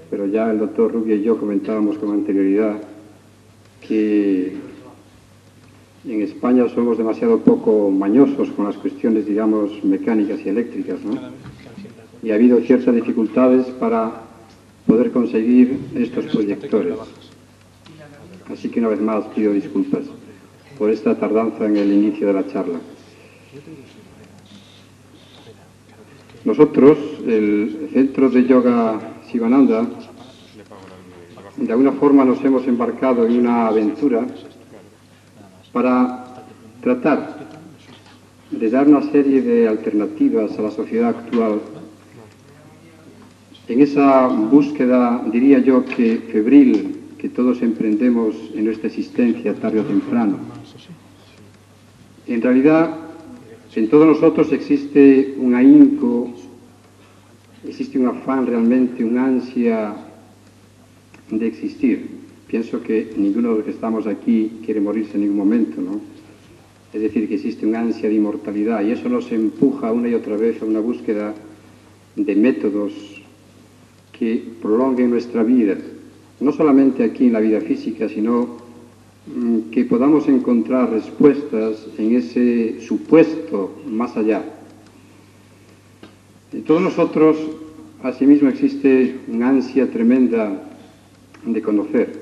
pero ya el doctor Rubio y yo comentábamos con anterioridad que en España somos demasiado poco mañosos con las cuestiones, digamos, mecánicas y eléctricas, ¿no? Y ha habido ciertas dificultades para poder conseguir estos proyectores. Así que una vez más pido disculpas por esta tardanza en el inicio de la charla. Nosotros, el Centro de Yoga Sivananda, de alguna forma nos hemos embarcado en una aventura para tratar de dar una serie de alternativas a la sociedad actual en esa búsqueda, diría yo, que febril que todos emprendemos en nuestra existencia tarde o temprano. En realidad, en todos nosotros existe un ahínco, existe un afán realmente, una ansia de existir. Pienso que ninguno de los que estamos aquí quiere morirse en ningún momento, ¿no? Es decir, que existe una ansia de inmortalidad y eso nos empuja una y otra vez a una búsqueda de métodos que prolonguen nuestra vida, no solamente aquí en la vida física, sino que podamos encontrar respuestas en ese supuesto más allá. En todos nosotros, asimismo, existe una ansia tremenda de conocer.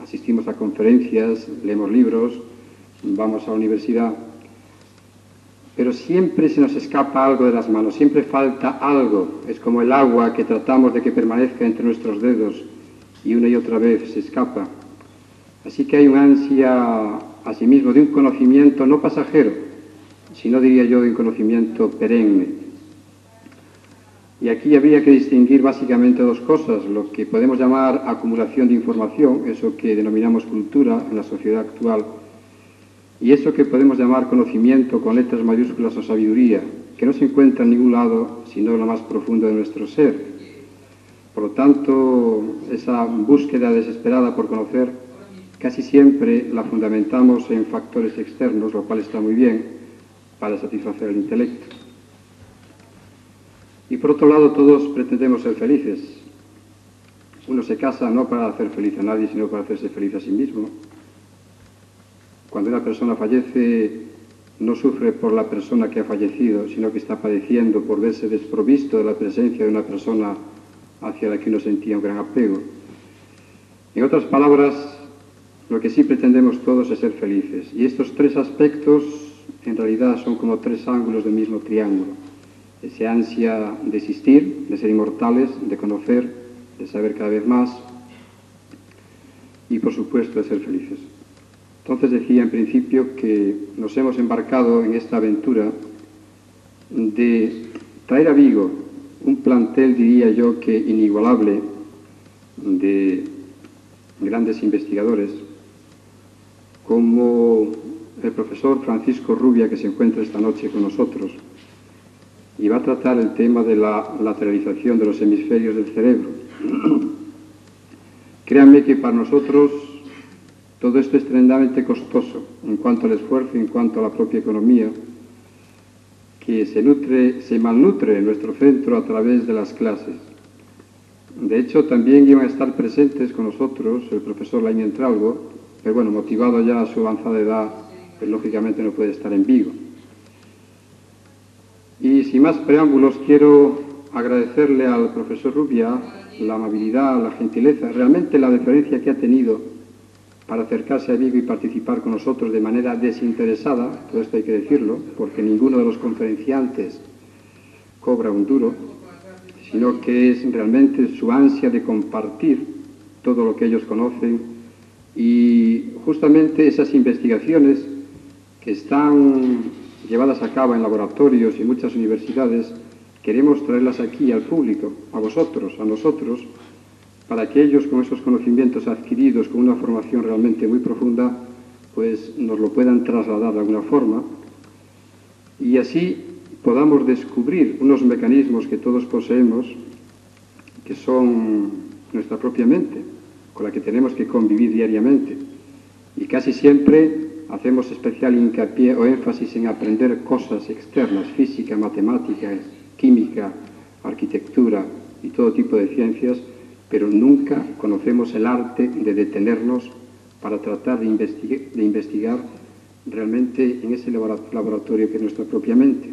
Asistimos a conferencias, leemos libros, vamos a la universidad, pero siempre se nos escapa algo de las manos, siempre falta algo. Es como el agua que tratamos de que permanezca entre nuestros dedos y una y otra vez se escapa. Así que hay una ansia, asimismo, de un conocimiento no pasajero, sino, diría yo, de un conocimiento perenne. Y aquí habría que distinguir básicamente dos cosas, lo que podemos llamar acumulación de información, eso que denominamos cultura en la sociedad actual, y eso que podemos llamar conocimiento con letras mayúsculas o sabiduría, que no se encuentra en ningún lado, sino en lo más profundo de nuestro ser. Por lo tanto, esa búsqueda desesperada por conocer, casi siempre la fundamentamos en factores externos, lo cual está muy bien para satisfacer el intelecto. Y por otro lado, todos pretendemos ser felices. Uno se casa no para hacer feliz a nadie, sino para hacerse feliz a sí mismo. Cuando una persona fallece, no sufre por la persona que ha fallecido, sino que está padeciendo por verse desprovisto de la presencia de una persona hacia la que uno sentía un gran apego. En otras palabras, lo que sí pretendemos todos es ser felices. Y estos tres aspectos, en realidad, son como tres ángulos del mismo triángulo. Esa ansia de existir, de ser inmortales, de conocer, de saber cada vez más y, por supuesto, de ser felices. Entonces decía en principio que nos hemos embarcado en esta aventura de traer a Vigo un plantel, diría yo, que inigualable de grandes investigadores, como el profesor Francisco Rubia, que se encuentra esta noche con nosotros, y va a tratar el tema de la lateralización de los hemisferios del cerebro. Créanme que para nosotros todo esto es tremendamente costoso en cuanto al esfuerzo y en cuanto a la propia economía, que se malnutre en nuestro centro a través de las clases. De hecho, también iban a estar presentes con nosotros el profesor Lain Entralgo, pero bueno, motivado ya a su avanzada edad, pues lógicamente no puede estar en Vigo. Y sin más preámbulos, quiero agradecerle al profesor Rubia la amabilidad, la gentileza, realmente la deferencia que ha tenido para acercarse a Vigo y participar con nosotros de manera desinteresada, todo esto hay que decirlo, porque ninguno de los conferenciantes cobra un duro, sino que es realmente su ansia de compartir todo lo que ellos conocen y justamente esas investigaciones que están llevadas a cabo en laboratorios y muchas universidades, queremos traerlas aquí al público, a vosotros, a nosotros, para que ellos con esos conocimientos adquiridos, con una formación realmente muy profunda, pues nos lo puedan trasladar de alguna forma y así podamos descubrir unos mecanismos que todos poseemos, que son nuestra propia mente, con la que tenemos que convivir diariamente. Y casi siempre hacemos especial hincapié o énfasis en aprender cosas externas, física, matemáticas, química, arquitectura, y todo tipo de ciencias, pero nunca conocemos el arte de detenernos para tratar de investigar realmente en ese laboratorio que es nuestra propia mente.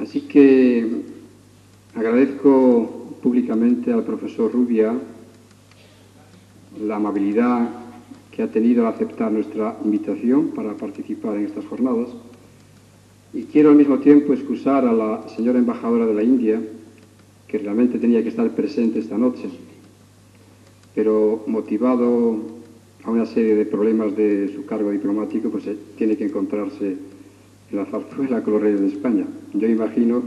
Así que agradezco públicamente al profesor Rubia la amabilidad que ha tenido al aceptar nuestra invitación para participar en estas jornadas, y quiero al mismo tiempo excusar a la señora embajadora de la India, que realmente tenía que estar presente esta noche, pero motivado a una serie de problemas de su cargo diplomático, pues tiene que encontrarse en la zarzuela con los reyes de España. Yo imagino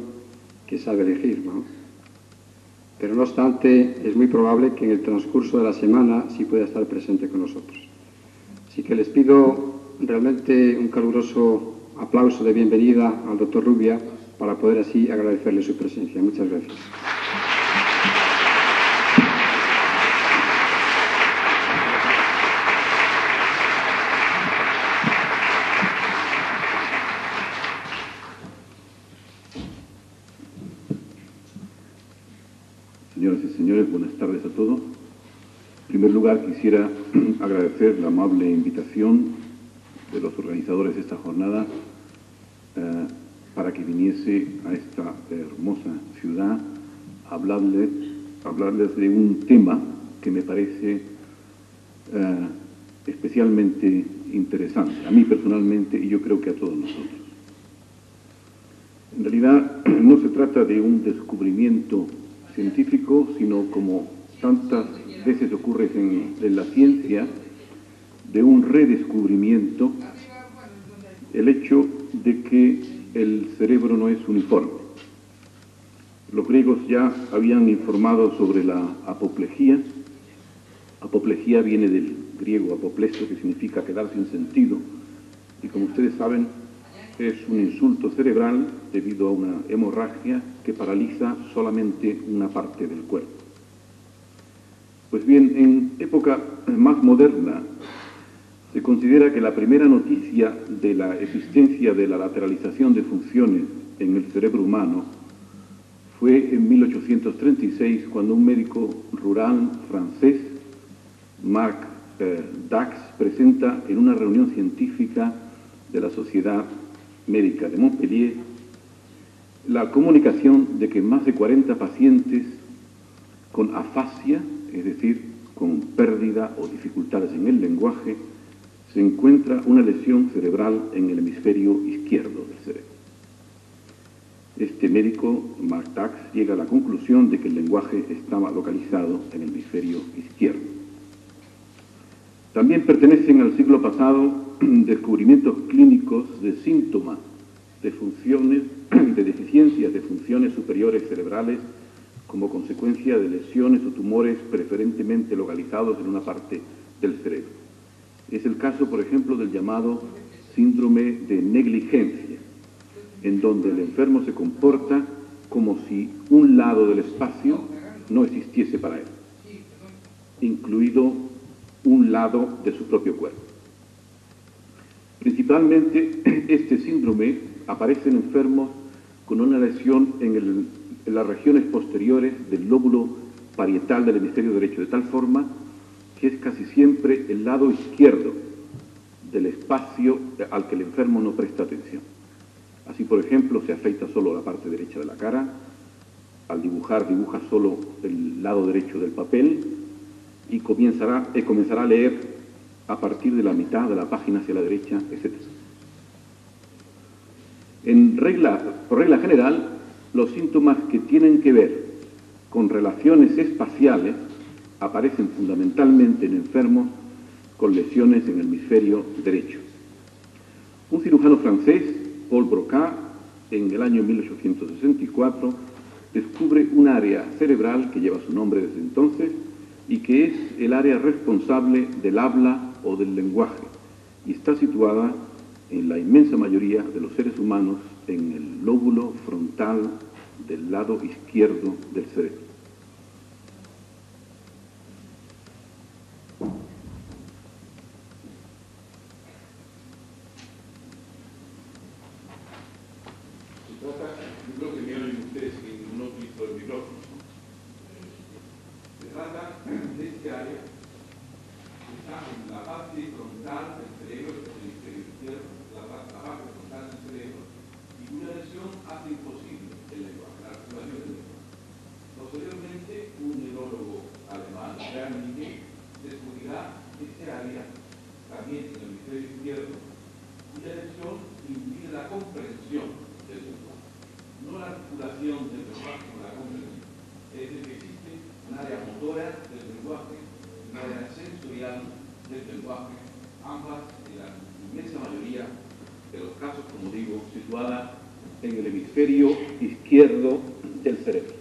que sabe elegir, ¿no? Pero no obstante, es muy probable que en el transcurso de la semana sí pueda estar presente con nosotros. Así que les pido realmente un caluroso aplauso de bienvenida al doctor Rubia para poder así agradecerle su presencia. Muchas gracias. Señoras y señores, buenas tardes a todos. En primer lugar, quisiera agradecer la amable invitación de los organizadores de esta jornada para que viniese a esta hermosa ciudad a hablarles de un tema que me parece especialmente interesante, a mí personalmente y yo creo que a todos nosotros. En realidad no se trata de un descubrimiento científico, sino como tantas veces ocurre en la ciencia, de un redescubrimiento, el hecho de que el cerebro no es uniforme. Los griegos ya habían informado sobre la apoplejía. Apoplejía viene del griego apoplesto, que significa quedar sin sentido, y como ustedes saben, es un insulto cerebral debido a una hemorragia que paraliza solamente una parte del cuerpo. Pues bien, en época más moderna se considera que la primera noticia de la existencia de la lateralización de funciones en el cerebro humano fue en 1836, cuando un médico rural francés, Marc Dax, presenta en una reunión científica de la Sociedad Médica de Montpellier la comunicación de que más de 40 pacientes con afasia, es decir, con pérdida o dificultades en el lenguaje, se encuentra una lesión cerebral en el hemisferio izquierdo del cerebro. Este médico, Marc Dax, llega a la conclusión de que el lenguaje estaba localizado en el hemisferio izquierdo. También pertenecen al siglo pasado descubrimientos clínicos de síntomas de funciones, de deficiencias de funciones superiores cerebrales como consecuencia de lesiones o tumores preferentemente localizados en una parte del cerebro. Es el caso, por ejemplo, del llamado síndrome de negligencia, en donde el enfermo se comporta como si un lado del espacio no existiese para él, incluido un lado de su propio cuerpo. Principalmente, este síndrome aparece en enfermos con una lesión en las regiones posteriores del lóbulo parietal del hemisferio derecho, de tal forma que es casi siempre el lado izquierdo del espacio al que el enfermo no presta atención. Así, por ejemplo, se afeita solo la parte derecha de la cara, al dibujar, dibuja solo el lado derecho del papel y comenzará a leer a partir de la mitad de la página hacia la derecha, etc. Por regla general, los síntomas que tienen que ver con relaciones espaciales aparecen fundamentalmente en enfermos con lesiones en el hemisferio derecho. Un cirujano francés, Paul Broca, en el año 1864, descubre un área cerebral que lleva su nombre desde entonces y que es el área responsable del habla o del lenguaje, y está situada en la inmensa mayoría de los seres humanos en el lóbulo frontal del lado izquierdo del cerebro. Yo creo que me oyen ustedes y no utilizo el micrófono. lenguaje, ambas en la inmensa mayoría de los casos, como digo, situadas en el hemisferio izquierdo del cerebro.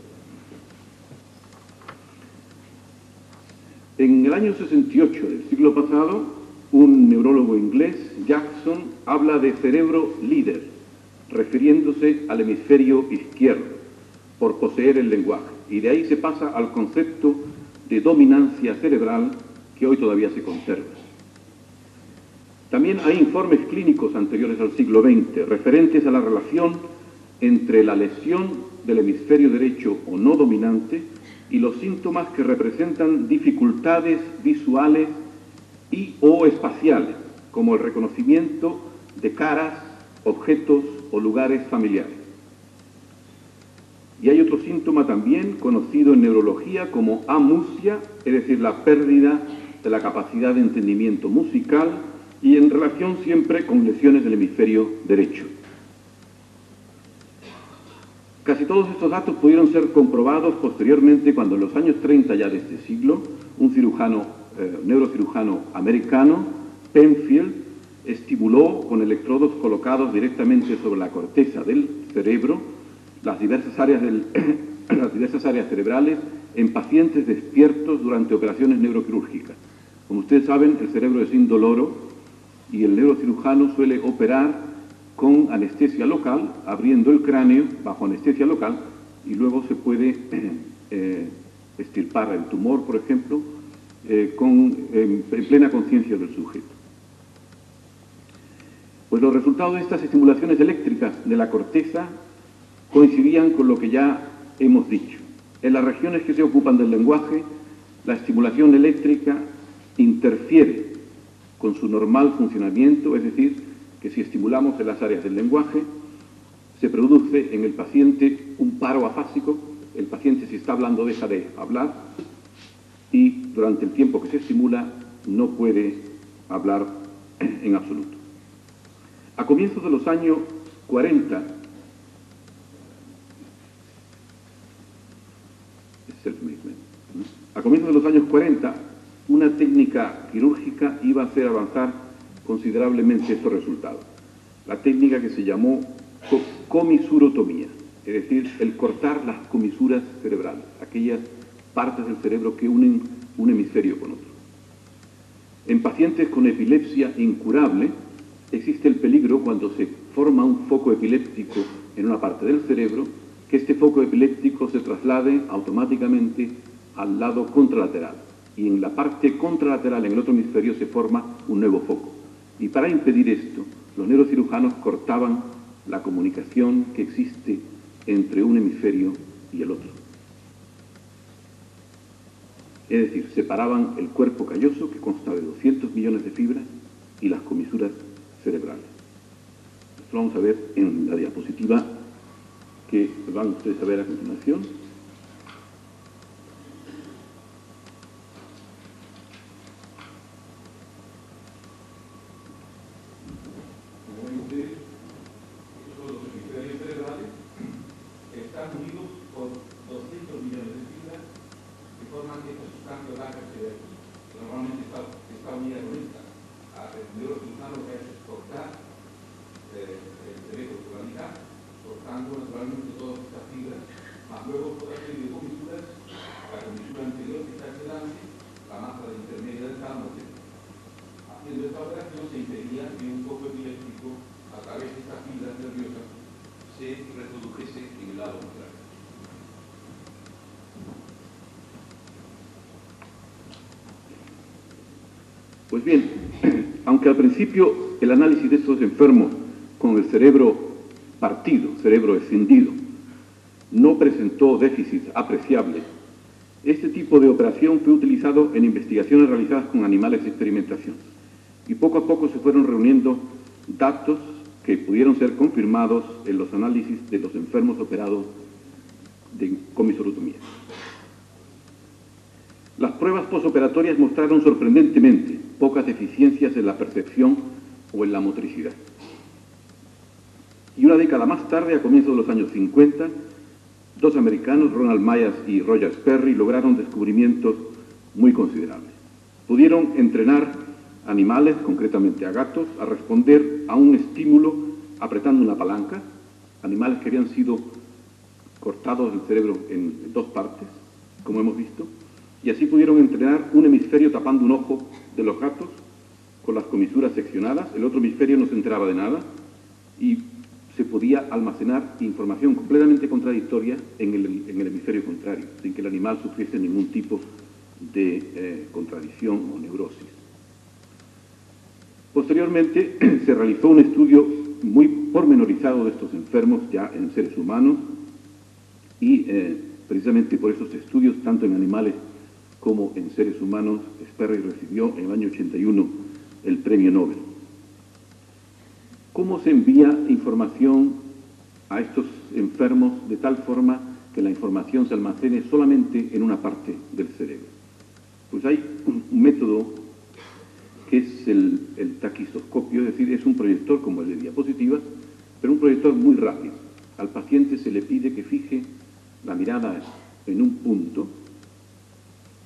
En el año 68 del siglo pasado, un neurólogo inglés, Jackson, habla de cerebro líder, refiriéndose al hemisferio izquierdo, por poseer el lenguaje. Y de ahí se pasa al concepto de dominancia cerebral que hoy todavía se conserva. También hay informes clínicos anteriores al siglo XX referentes a la relación entre la lesión del hemisferio derecho o no dominante y los síntomas que representan dificultades visuales y o espaciales, como el reconocimiento de caras, objetos o lugares familiares. Y hay otro síntoma también conocido en neurología como amusia, es decir, la pérdida de la capacidad de entendimiento musical y en relación siempre con lesiones del hemisferio derecho. Casi todos estos datos pudieron ser comprobados posteriormente cuando en los años 30 ya de este siglo, un neurocirujano americano, Penfield, estimuló con electrodos colocados directamente sobre la corteza del cerebro las diversas áreas cerebrales en pacientes despiertos durante operaciones neuroquirúrgicas. Como ustedes saben, el cerebro es indoloro y el neurocirujano suele operar con anestesia local, abriendo el cráneo bajo anestesia local, y luego se puede extirpar el tumor, por ejemplo, en plena conciencia del sujeto. Pues los resultados de estas estimulaciones eléctricas de la corteza coincidían con lo que ya hemos dicho. En las regiones que se ocupan del lenguaje, la estimulación eléctrica interfiere con su normal funcionamiento, es decir, que si estimulamos en las áreas del lenguaje, se produce en el paciente un paro afásico, el paciente si está hablando deja de hablar y durante el tiempo que se estimula no puede hablar en absoluto. A comienzos de los años 40, una técnica quirúrgica iba a hacer avanzar considerablemente estos resultados. La técnica que se llamó comisurotomía, es decir, el cortar las comisuras cerebrales, aquellas partes del cerebro que unen un hemisferio con otro. En pacientes con epilepsia incurable, existe el peligro cuando se forma un foco epiléptico en una parte del cerebro, que este foco epiléptico se traslade automáticamente al lado contralateral. Y en la parte contralateral, en el otro hemisferio, se forma un nuevo foco. Y para impedir esto, los neurocirujanos cortaban la comunicación que existe entre un hemisferio y el otro. Es decir, separaban el cuerpo calloso, que consta de 200 millones de fibras, y las comisuras cerebrales. Esto lo vamos a ver en la diapositiva que van ustedes a ver a continuación. Pues bien, aunque al principio el análisis de estos enfermos con el cerebro partido, cerebro escindido, no presentó déficits apreciables, este tipo de operación fue utilizado en investigaciones realizadas con animales de experimentación y poco a poco se fueron reuniendo datos que pudieron ser confirmados en los análisis de los enfermos operados de comisurotomía. Las pruebas posoperatorias mostraron sorprendentemente pocas deficiencias en la percepción o en la motricidad. Y una década más tarde, a comienzos de los años 50, dos americanos, Ronald Myers y Roger Perry, lograron descubrimientos muy considerables. Pudieron entrenar animales, concretamente a gatos, a responder a un estímulo apretando una palanca, animales que habían sido cortados del cerebro en dos partes, como hemos visto, y así pudieron entrenar un hemisferio tapando un ojo de los gatos con las comisuras seccionadas, el otro hemisferio no se enteraba de nada y se podía almacenar información completamente contradictoria en el hemisferio contrario, sin que el animal sufriese ningún tipo de contradicción o neurosis. Posteriormente se realizó un estudio muy pormenorizado de estos enfermos ya en seres humanos y precisamente por esos estudios, tanto en animales como en seres humanos, Sperry recibió en el año 81 el premio Nobel. ¿Cómo se envía información a estos enfermos de tal forma que la información se almacene solamente en una parte del cerebro? Pues hay un método que es el taquisoscopio, es decir, es un proyector como el de diapositivas, pero un proyector muy rápido. Al paciente se le pide que fije la mirada en un punto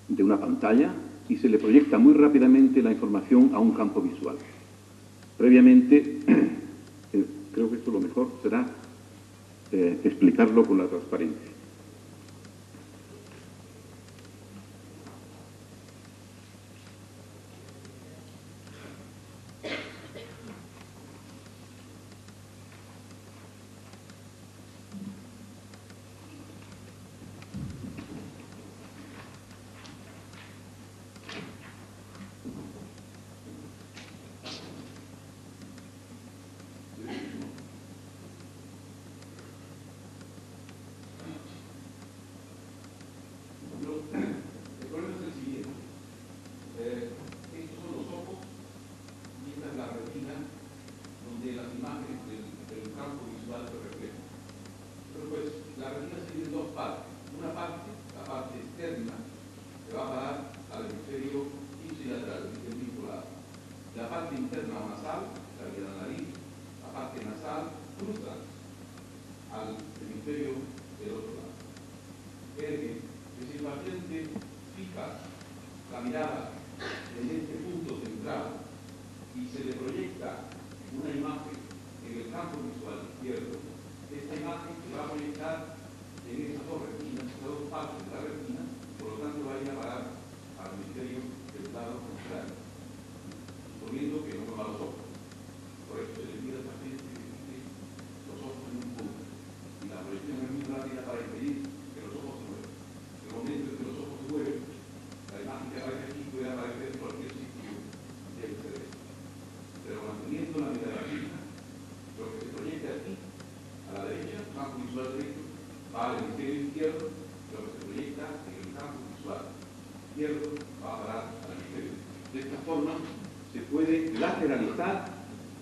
de una pantalla y se le proyecta muy rápidamente la información a un campo visual. Previamente, creo que esto lo mejor será explicarlo con la transparencia.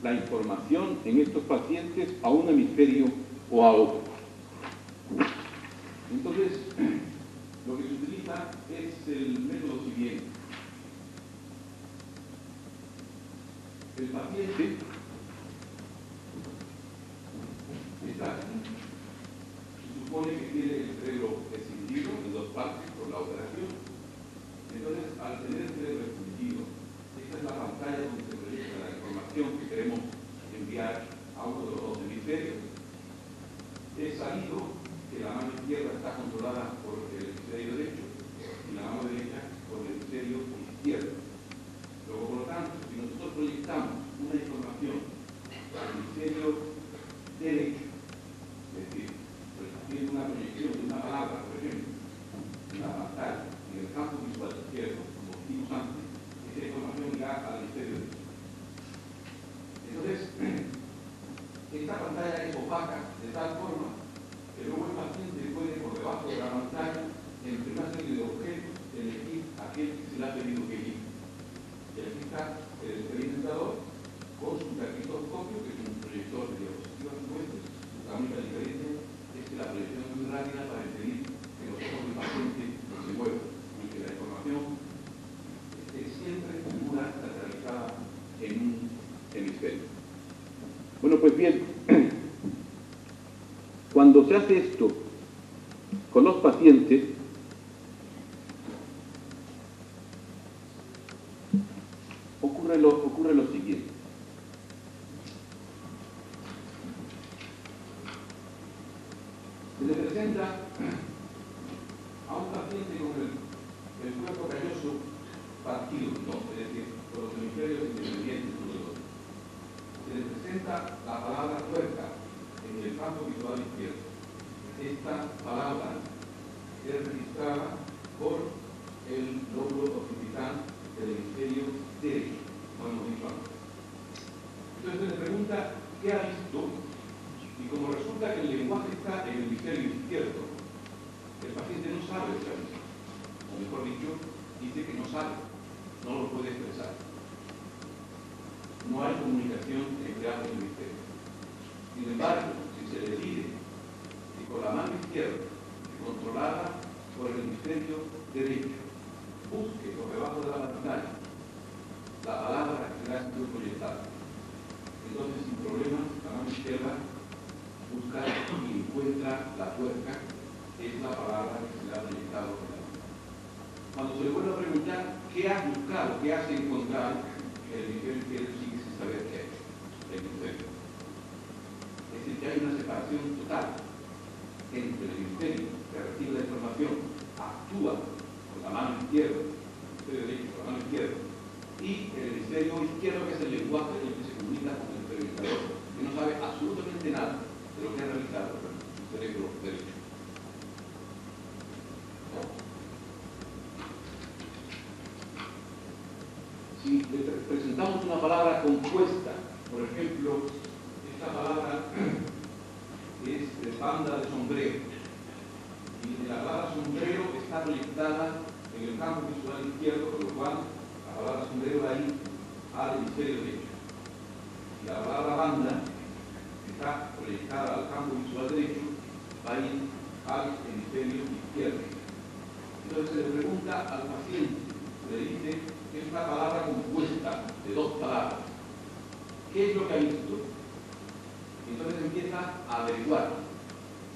La información en estos pacientes a un hemisferio o a otro. Entonces, lo que se utiliza es el método siguiente. El paciente está aquí, se supone que tiene el cerebro escindido en dos partes por la operación. Entonces, al tener el cerebro escindido, esta es la pantalla donde se proyecta la información que queremos enviar a uno de los dos hemisferios. Es sabido que la mano izquierda está controlada por el hemisferio derecho y la mano derecha por el hemisferio izquierdo. Luego, por lo tanto, si nosotros proyectamos una información al hemisferio derecho, es decir, pues haciendo una proyección de una palabra, por ejemplo, en la pantalla, en el campo visual izquierdo, como dijimos antes, esa información irá al hemisferio derecho. Entonces, esta pantalla es opaca de tal forma que luego el paciente puede, por debajo de la pantalla, entre una serie de objetos, elegir aquel que se le ha pedido que elija. Y aquí está el experimentador con su taquisoscopio, que es un proyector de diapositivas nuestras. La única diferencia es que la proyección es muy rápida para impedir que los ojos del paciente no se muevan y que la información esté siempre segura, centralizada en un hemisferio. Bueno, pues bien, cuando se hace esto con los pacientes, ocurre lo partidos, no, es decir, por los hemisferios independientes uno del otro. Se le presenta la palabra tuerca en el campo visual izquierdo. Esta palabra es registrada por el lóbulo occipital del hemisferio derecho, como hemos dicho antes. Entonces se le pregunta qué ha visto, y como resulta que el lenguaje está en el hemisferio izquierdo, el paciente no sabe lo que ha visto, o mejor dicho, dice que no sabe, no lo puede expresar. No hay comunicación entre ambos hemisferios. Sin embargo, si se le pide que con la mano izquierda, controlada por el hemisferio derecho, busque por debajo de la pantalla la palabra que le ha sido proyectada, entonces sin problemas la mano izquierda busca y encuentra la tuerca, que es la palabra que se le ha proyectado con la mano. Cuando se le vuelve a preguntar qué has buscado, qué has encontrado, el hemisferio izquierdo sigue sin saber qué es el hemisferio. Es decir, que hay una separación total entre el hemisferio que recibe la información, actúa con la mano izquierda, el hemisferio derecho con la mano izquierda, y el hemisferio izquierdo, que es el lenguaje en el que se comunica con el cerebro, que no sabe absolutamente nada de lo que ha realizado su cerebro derecho. Si le presentamos una palabra compuesta, por ejemplo, esta palabra es de banda de sombrero, y la palabra sombrero está proyectada en el campo visual izquierdo, con lo cual la palabra sombrero va a ir al hemisferio derecho. Y la palabra banda, que está proyectada al campo visual derecho, va a ir al hemisferio izquierdo. Entonces se le pregunta al paciente, se le dice que es una palabra compuesta de dos palabras. ¿Qué es lo que ha visto? Entonces empieza a averiguar.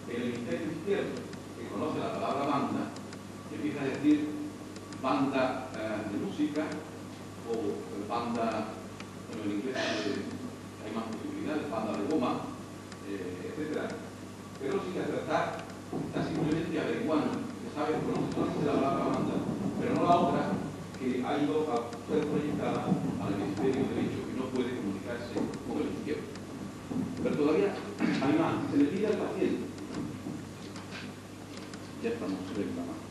El hemisferio izquierdo, que conoce la palabra banda, empieza a decir banda de música o banda, bueno, en inglés hay más posibilidades, banda de goma, etc. Pero sin acertar, está simplemente averiguando, que sabe, conoce solamente la palabra banda, pero no la otra, que ha ido a ser proyectada al hemisferio derecho, que no puede comunicarse con el izquierdo. Pero todavía hay más. Se le pide al paciente. Ya estamos reclamando.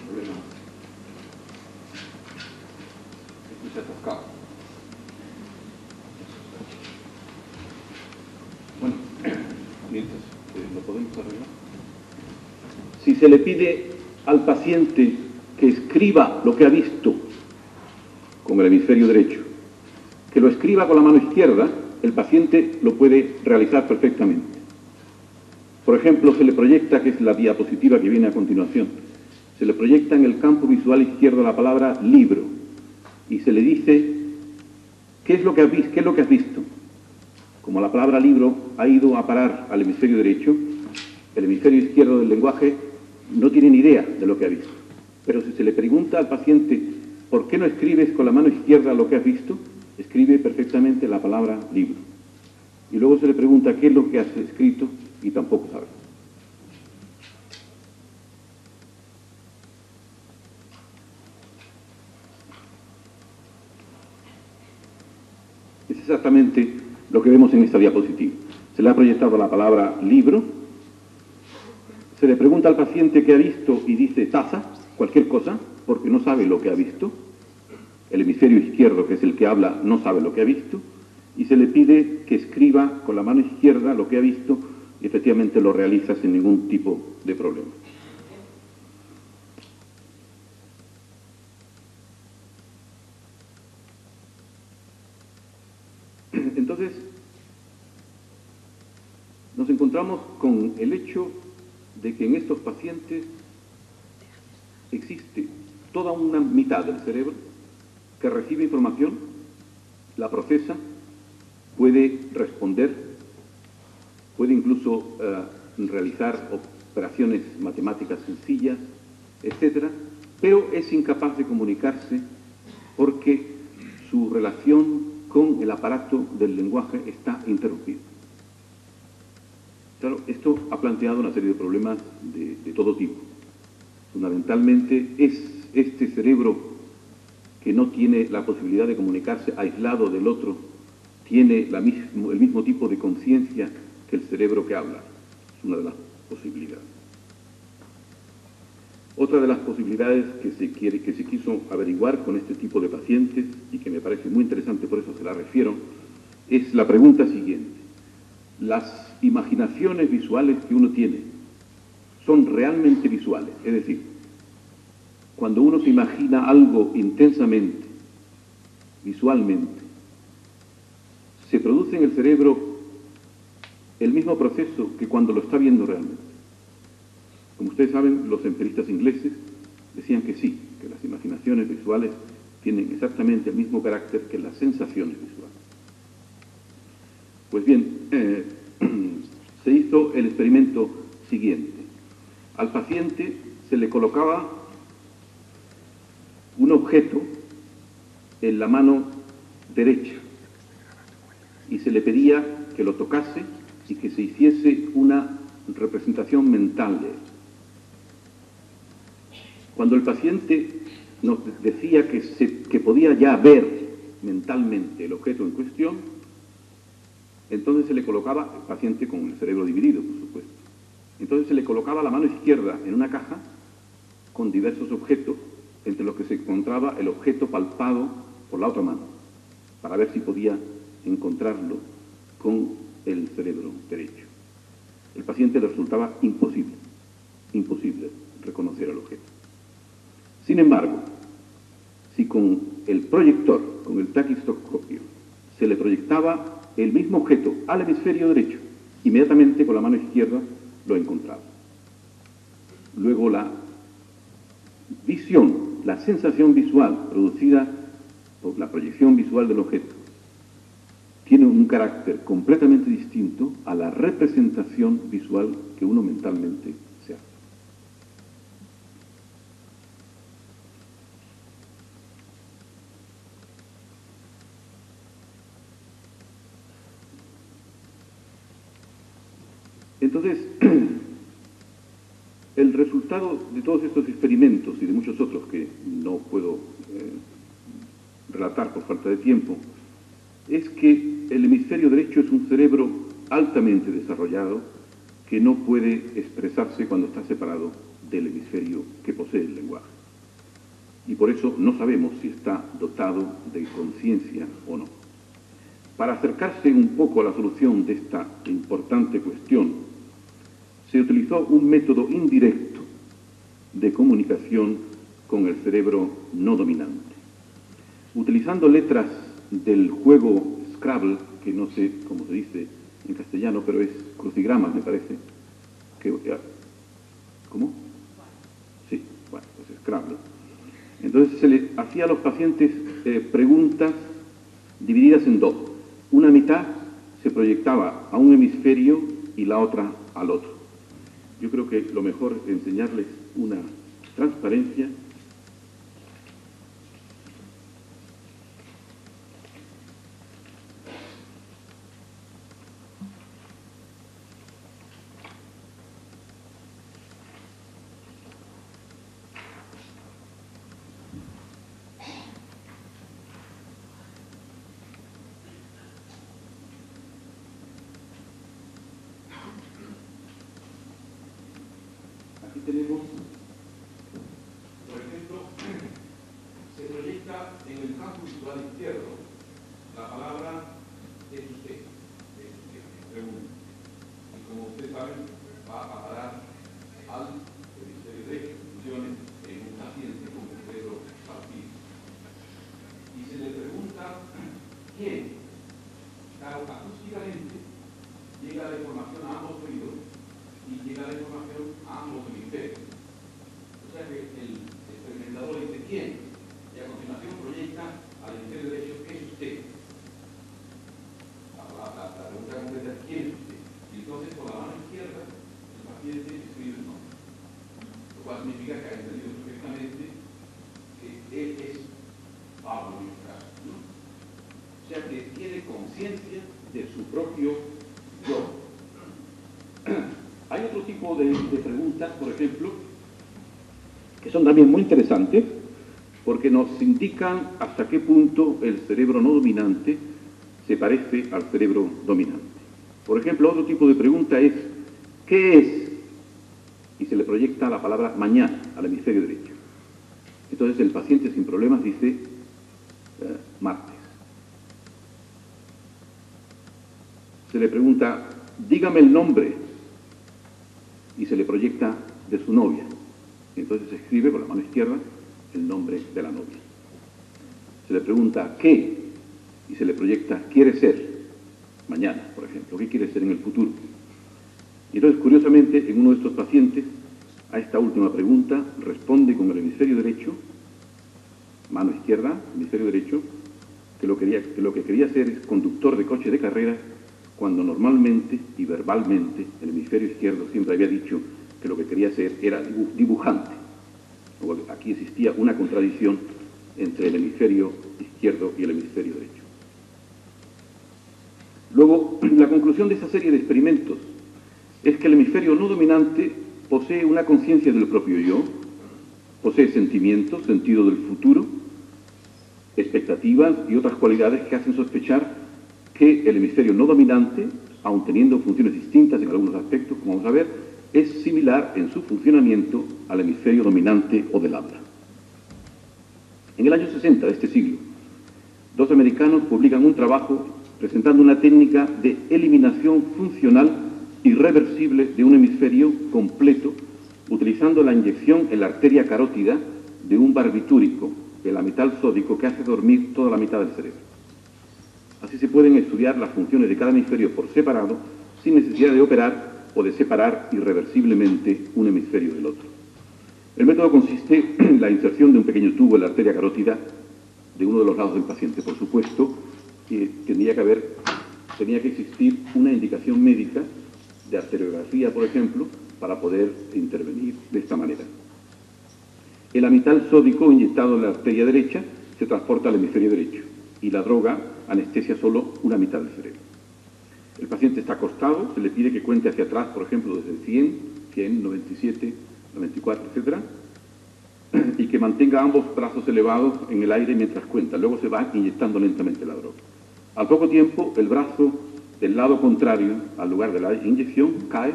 Problema. Esto se ha atascado. Bueno, mientras lo podemos arreglar. Si se le pide al paciente que escriba lo que ha visto con el hemisferio derecho, que lo escriba con la mano izquierda, el paciente lo puede realizar perfectamente. Por ejemplo, se le proyecta, que es la diapositiva que viene a continuación, se le proyecta en el campo visual izquierdo la palabra libro y se le dice ¿qué es lo que has visto? Como la palabra libro ha ido a parar al hemisferio derecho, el hemisferio izquierdo del lenguaje no tiene ni idea de lo que ha visto. Pero si se le pregunta al paciente ¿por qué no escribes con la mano izquierda lo que has visto?, escribe perfectamente la palabra libro. Y luego se le pregunta qué es lo que has escrito y tampoco sabe. Es exactamente lo que vemos en esta diapositiva. Se le ha proyectado la palabra libro, se le pregunta al paciente qué ha visto y dice taza, cualquier cosa, porque no sabe lo que ha visto. El hemisferio izquierdo, que es el que habla, no sabe lo que ha visto, y se le pide que escriba con la mano izquierda lo que ha visto, y efectivamente lo realiza sin ningún tipo de problema. Entonces, nos encontramos con el hecho de que en estos pacientes existe toda una mitad del cerebro que recibe información, la procesa, puede responder, puede incluso realizar operaciones matemáticas sencillas, etc., pero es incapaz de comunicarse porque su relación con el aparato del lenguaje está interrumpida. Claro, esto ha planteado una serie de problemas de todo tipo. Fundamentalmente es este cerebro que no tiene la posibilidad de comunicarse aislado del otro, tiene el mismo tipo de conciencia que el cerebro que habla. Es una de las posibilidades. Otra de las posibilidades que se quiso averiguar con este tipo de pacientes, y que me parece muy interesante, por eso se la refiero, es la pregunta siguiente. ¿Las imaginaciones visuales que uno tiene son realmente visuales? Es decir, cuando uno se imagina algo intensamente, visualmente, se produce en el cerebro el mismo proceso que cuando lo está viendo realmente. Como ustedes saben, los empiristas ingleses decían que sí, que las imaginaciones visuales tienen exactamente el mismo carácter que las sensaciones visuales. Pues bien, se hizo el experimento siguiente. Al paciente se le colocaba un objeto en la mano derecha y se le pedía que lo tocase y que se hiciese una representación mental de él. Cuando el paciente nos decía que podía ya ver mentalmente el objeto en cuestión, entonces se le colocaba, el paciente con el cerebro dividido, por supuesto, entonces se le colocaba la mano izquierda en una caja con diversos objetos, entre los que se encontraba el objeto palpado por la otra mano, para ver si podía encontrarlo con el cerebro derecho. El paciente le resultaba imposible reconocer el objeto. Sin embargo, si con el proyector, con el taquistoscopio, se le proyectaba el mismo objeto al hemisferio derecho, inmediatamente con la mano izquierda lo encontraba. Luego la visión, la sensación visual producida por la proyección visual del objeto, tiene un carácter completamente distinto a la representación visual que uno mentalmente se hace. Entonces, el resultado de todos estos experimentos y de muchos otros que no puedo relatar por falta de tiempo, es que el hemisferio derecho es un cerebro altamente desarrollado que no puede expresarse cuando está separado del hemisferio que posee el lenguaje. Y por eso no sabemos si está dotado de conciencia o no. Para acercarse un poco a la solución de esta importante cuestión, se utilizó un método indirecto de comunicación con el cerebro no dominante. Utilizando letras del juego Scrabble, que no sé cómo se dice en castellano, pero es crucigramas, me parece. ¿Cómo? Sí, bueno, pues Scrabble. Entonces se le hacía a los pacientes preguntas divididas en dos. Una mitad se proyectaba a un hemisferio y la otra al otro. Yo creo que lo mejor es enseñarles una transparencia . Aquí tenemos, por ejemplo, se proyecta en el campo visual izquierdo la palabra es usted, pregunta. Y como ustedes saben, va a parar al hemisferio derecho, funciones en un paciente con el cerebro partido. Y se le pregunta quién. Claro, acústicamente llega la información a ambos oídos y llega la información a ambos hemisferios. O sea que el experimentador dice quién, y a continuación proyecta al hemisferio derecho es usted. La pregunta completa es quién es usted. Y entonces con la mano izquierda el paciente escribe el nombre. Lo cual significa que ha entendido perfectamente que él es Pablo en este caso, ¿no? O sea que tiene conciencia de su propio yo. Hay otro tipo de preguntas, por ejemplo, que son también muy interesantes, porque nos indican hasta qué punto el cerebro no dominante se parece al cerebro dominante. Por ejemplo, otro tipo de pregunta es, ¿qué es? Y se le proyecta la palabra mañana al hemisferio derecho. Entonces el paciente sin problemas dice martes. Se le pregunta, dígame el nombre, y se le proyecta de su novia. Entonces se escribe con la mano izquierda el nombre de la novia. Se le pregunta, ¿qué? Y se le proyecta, quiere ser, mañana, por ejemplo, ¿qué quiere ser en el futuro? Y entonces, curiosamente, en uno de estos pacientes, a esta última pregunta, responde con el hemisferio derecho, mano izquierda, hemisferio derecho, que lo que quería ser es conductor de coche de carreras, cuando normalmente y verbalmente el hemisferio izquierdo siempre había dicho que lo que quería ser era dibujante. Aquí existía una contradicción entre el hemisferio izquierdo y el hemisferio derecho. Luego, la conclusión de esta serie de experimentos es que el hemisferio no dominante posee una conciencia del propio yo, posee sentimientos, sentido del futuro, expectativas y otras cualidades que hacen sospechar que el hemisferio no dominante, aun teniendo funciones distintas en algunos aspectos, como vamos a ver, es similar en su funcionamiento al hemisferio dominante o del habla. En el año 60 de este siglo, dos americanos publican un trabajo presentando una técnica de eliminación funcional irreversible de un hemisferio completo, utilizando la inyección en la arteria carótida de un barbitúrico, el amital sódico, que hace dormir toda la mitad del cerebro. Así se pueden estudiar las funciones de cada hemisferio por separado, sin necesidad de operar o de separar irreversiblemente un hemisferio del otro. El método consiste en la inserción de un pequeño tubo en la arteria carótida de uno de los lados del paciente. Por supuesto, tenía que existir una indicación médica de arteriografía, por ejemplo, para poder intervenir de esta manera. El amital sódico inyectado en la arteria derecha se transporta al hemisferio derecho y la droga anestesia solo una mitad del cerebro. El paciente está acostado, se le pide que cuente hacia atrás, por ejemplo, desde 100, 97, 94, etc., y que mantenga ambos brazos elevados en el aire mientras cuenta. Luego se va inyectando lentamente la droga. Al poco tiempo, el brazo del lado contrario al lugar de la inyección cae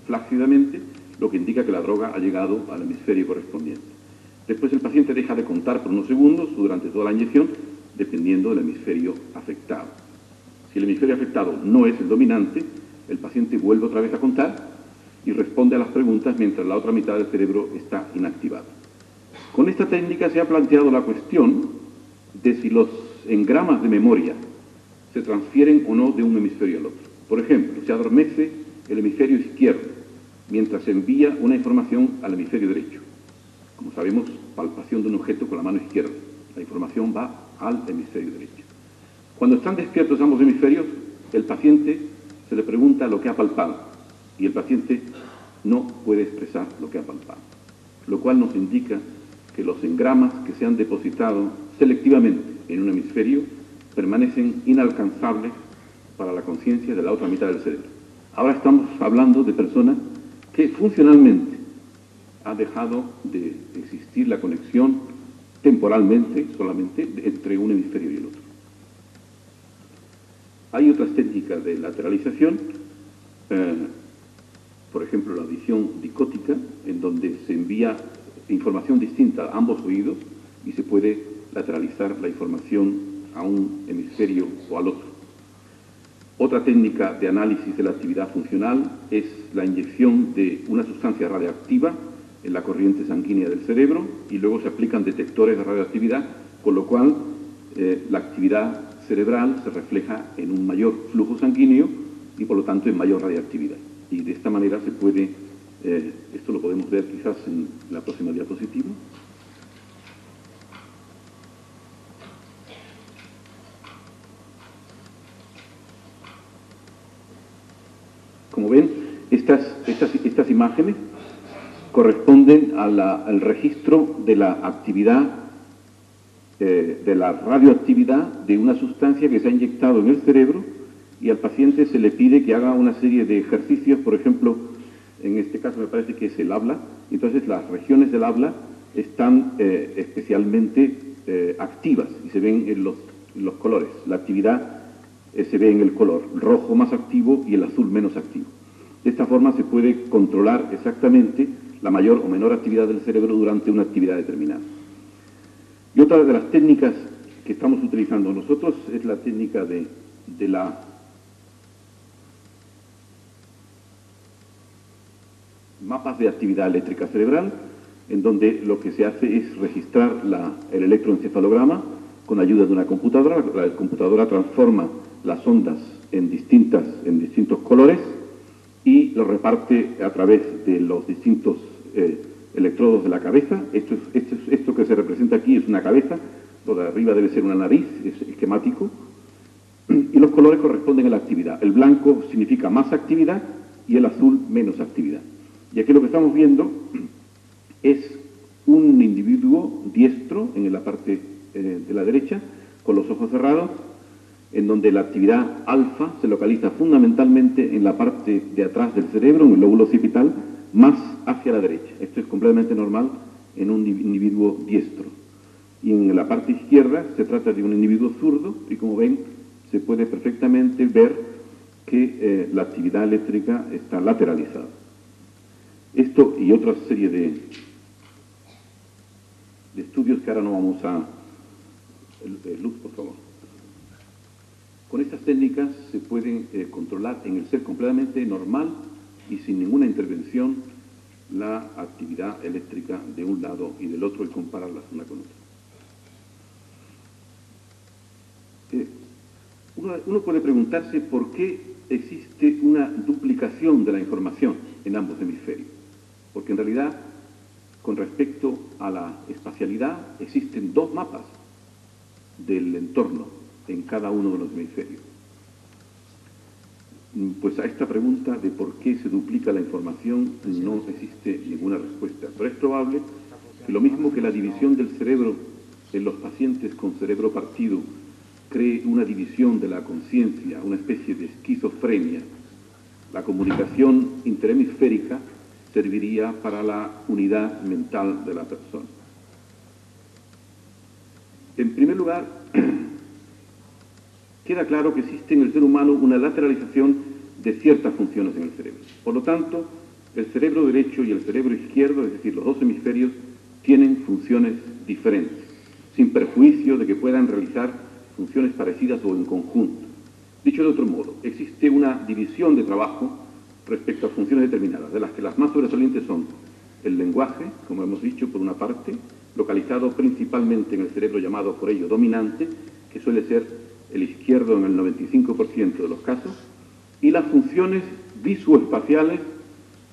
flácidamente, lo que indica que la droga ha llegado al hemisferio correspondiente. Después el paciente deja de contar por unos segundos durante toda la inyección, dependiendo del hemisferio afectado. Si el hemisferio afectado no es el dominante, el paciente vuelve otra vez a contar y responde a las preguntas mientras la otra mitad del cerebro está inactivada. Con esta técnica se ha planteado la cuestión de si los engramas de memoria se transfieren o no de un hemisferio al otro. Por ejemplo, se adormece el hemisferio izquierdo mientras se envía una información al hemisferio derecho. Como sabemos, palpación de un objeto con la mano izquierda. La información va al hemisferio derecho. Cuando están despiertos ambos hemisferios, el paciente se le pregunta lo que ha palpado y el paciente no puede expresar lo que ha palpado, lo cual nos indica que los engramas que se han depositado selectivamente en un hemisferio permanecen inalcanzables para la conciencia de la otra mitad del cerebro. Ahora estamos hablando de personas que funcionalmente ha dejado de existir la conexión temporalmente solamente entre un hemisferio y el otro. Hay otras técnicas de lateralización, por ejemplo la visión dicótica, en donde se envía información distinta a ambos oídos y se puede lateralizar la información a un hemisferio o al otro. Otra técnica de análisis de la actividad funcional es la inyección de una sustancia radioactiva en la corriente sanguínea del cerebro y luego se aplican detectores de radioactividad, con lo cual la actividad cerebral se refleja en un mayor flujo sanguíneo y por lo tanto en mayor radioactividad. Y de esta manera se puede, esto lo podemos ver quizás en la próxima diapositiva. Como ven, estas imágenes corresponden al registro de la actividad, de la radioactividad de una sustancia que se ha inyectado en el cerebro y al paciente se le pide que haga una serie de ejercicios, por ejemplo, en este caso me parece que es el habla, entonces las regiones del habla están especialmente activas y se ven en los colores. La actividad se ve en el color rojo más activo y el azul menos activo. De esta forma se puede controlar exactamente la mayor o menor actividad del cerebro durante una actividad determinada. Y otra de las técnicas que estamos utilizando nosotros es la técnica de la mapas de actividad eléctrica cerebral, en donde lo que se hace es registrar el electroencefalograma con ayuda de una computadora. La computadora transforma las ondas en distintos colores y lo reparte a través de los distintos electrodos de la cabeza. Esto que se representa aquí es una cabeza, lo de arriba debe ser una nariz, es esquemático, y los colores corresponden a la actividad. El blanco significa más actividad y el azul menos actividad. Y aquí lo que estamos viendo es un individuo diestro en la parte de la derecha, con los ojos cerrados, en donde la actividad alfa se localiza fundamentalmente en la parte de atrás del cerebro, en el lóbulo occipital, más hacia la derecha. Esto es completamente normal en un individuo diestro. Y en la parte izquierda se trata de un individuo zurdo y, como ven, se puede perfectamente ver que la actividad eléctrica está lateralizada. Esto y otra serie de estudios que ahora no vamos a... Luz, por favor. Con estas técnicas se pueden controlar en el ser completamente normal y sin ninguna intervención la actividad eléctrica de un lado y del otro y compararlas una con otra. Uno puede preguntarse por qué existe una duplicación de la información en ambos hemisferios. Porque en realidad, con respecto a la espacialidad, existen dos mapas del entorno en cada uno de los hemisferios. Pues a esta pregunta de por qué se duplica la información no existe ninguna respuesta. Pero es probable que lo mismo que la división del cerebro en los pacientes con cerebro partido cree una división de la conciencia, una especie de esquizofrenia, la comunicación interhemisférica serviría para la unidad mental de la persona. En primer lugar, queda claro que existe en el ser humano una lateralización de ciertas funciones en el cerebro. Por lo tanto, el cerebro derecho y el cerebro izquierdo, es decir, los dos hemisferios, tienen funciones diferentes, sin perjuicio de que puedan realizar funciones parecidas o en conjunto. Dicho de otro modo, existe una división de trabajo respecto a funciones determinadas, de las que las más sobresalientes son el lenguaje, como hemos dicho, por una parte, localizado principalmente en el cerebro llamado por ello dominante, que suele ser el izquierdo en el 95% de los casos, y las funciones visoespaciales,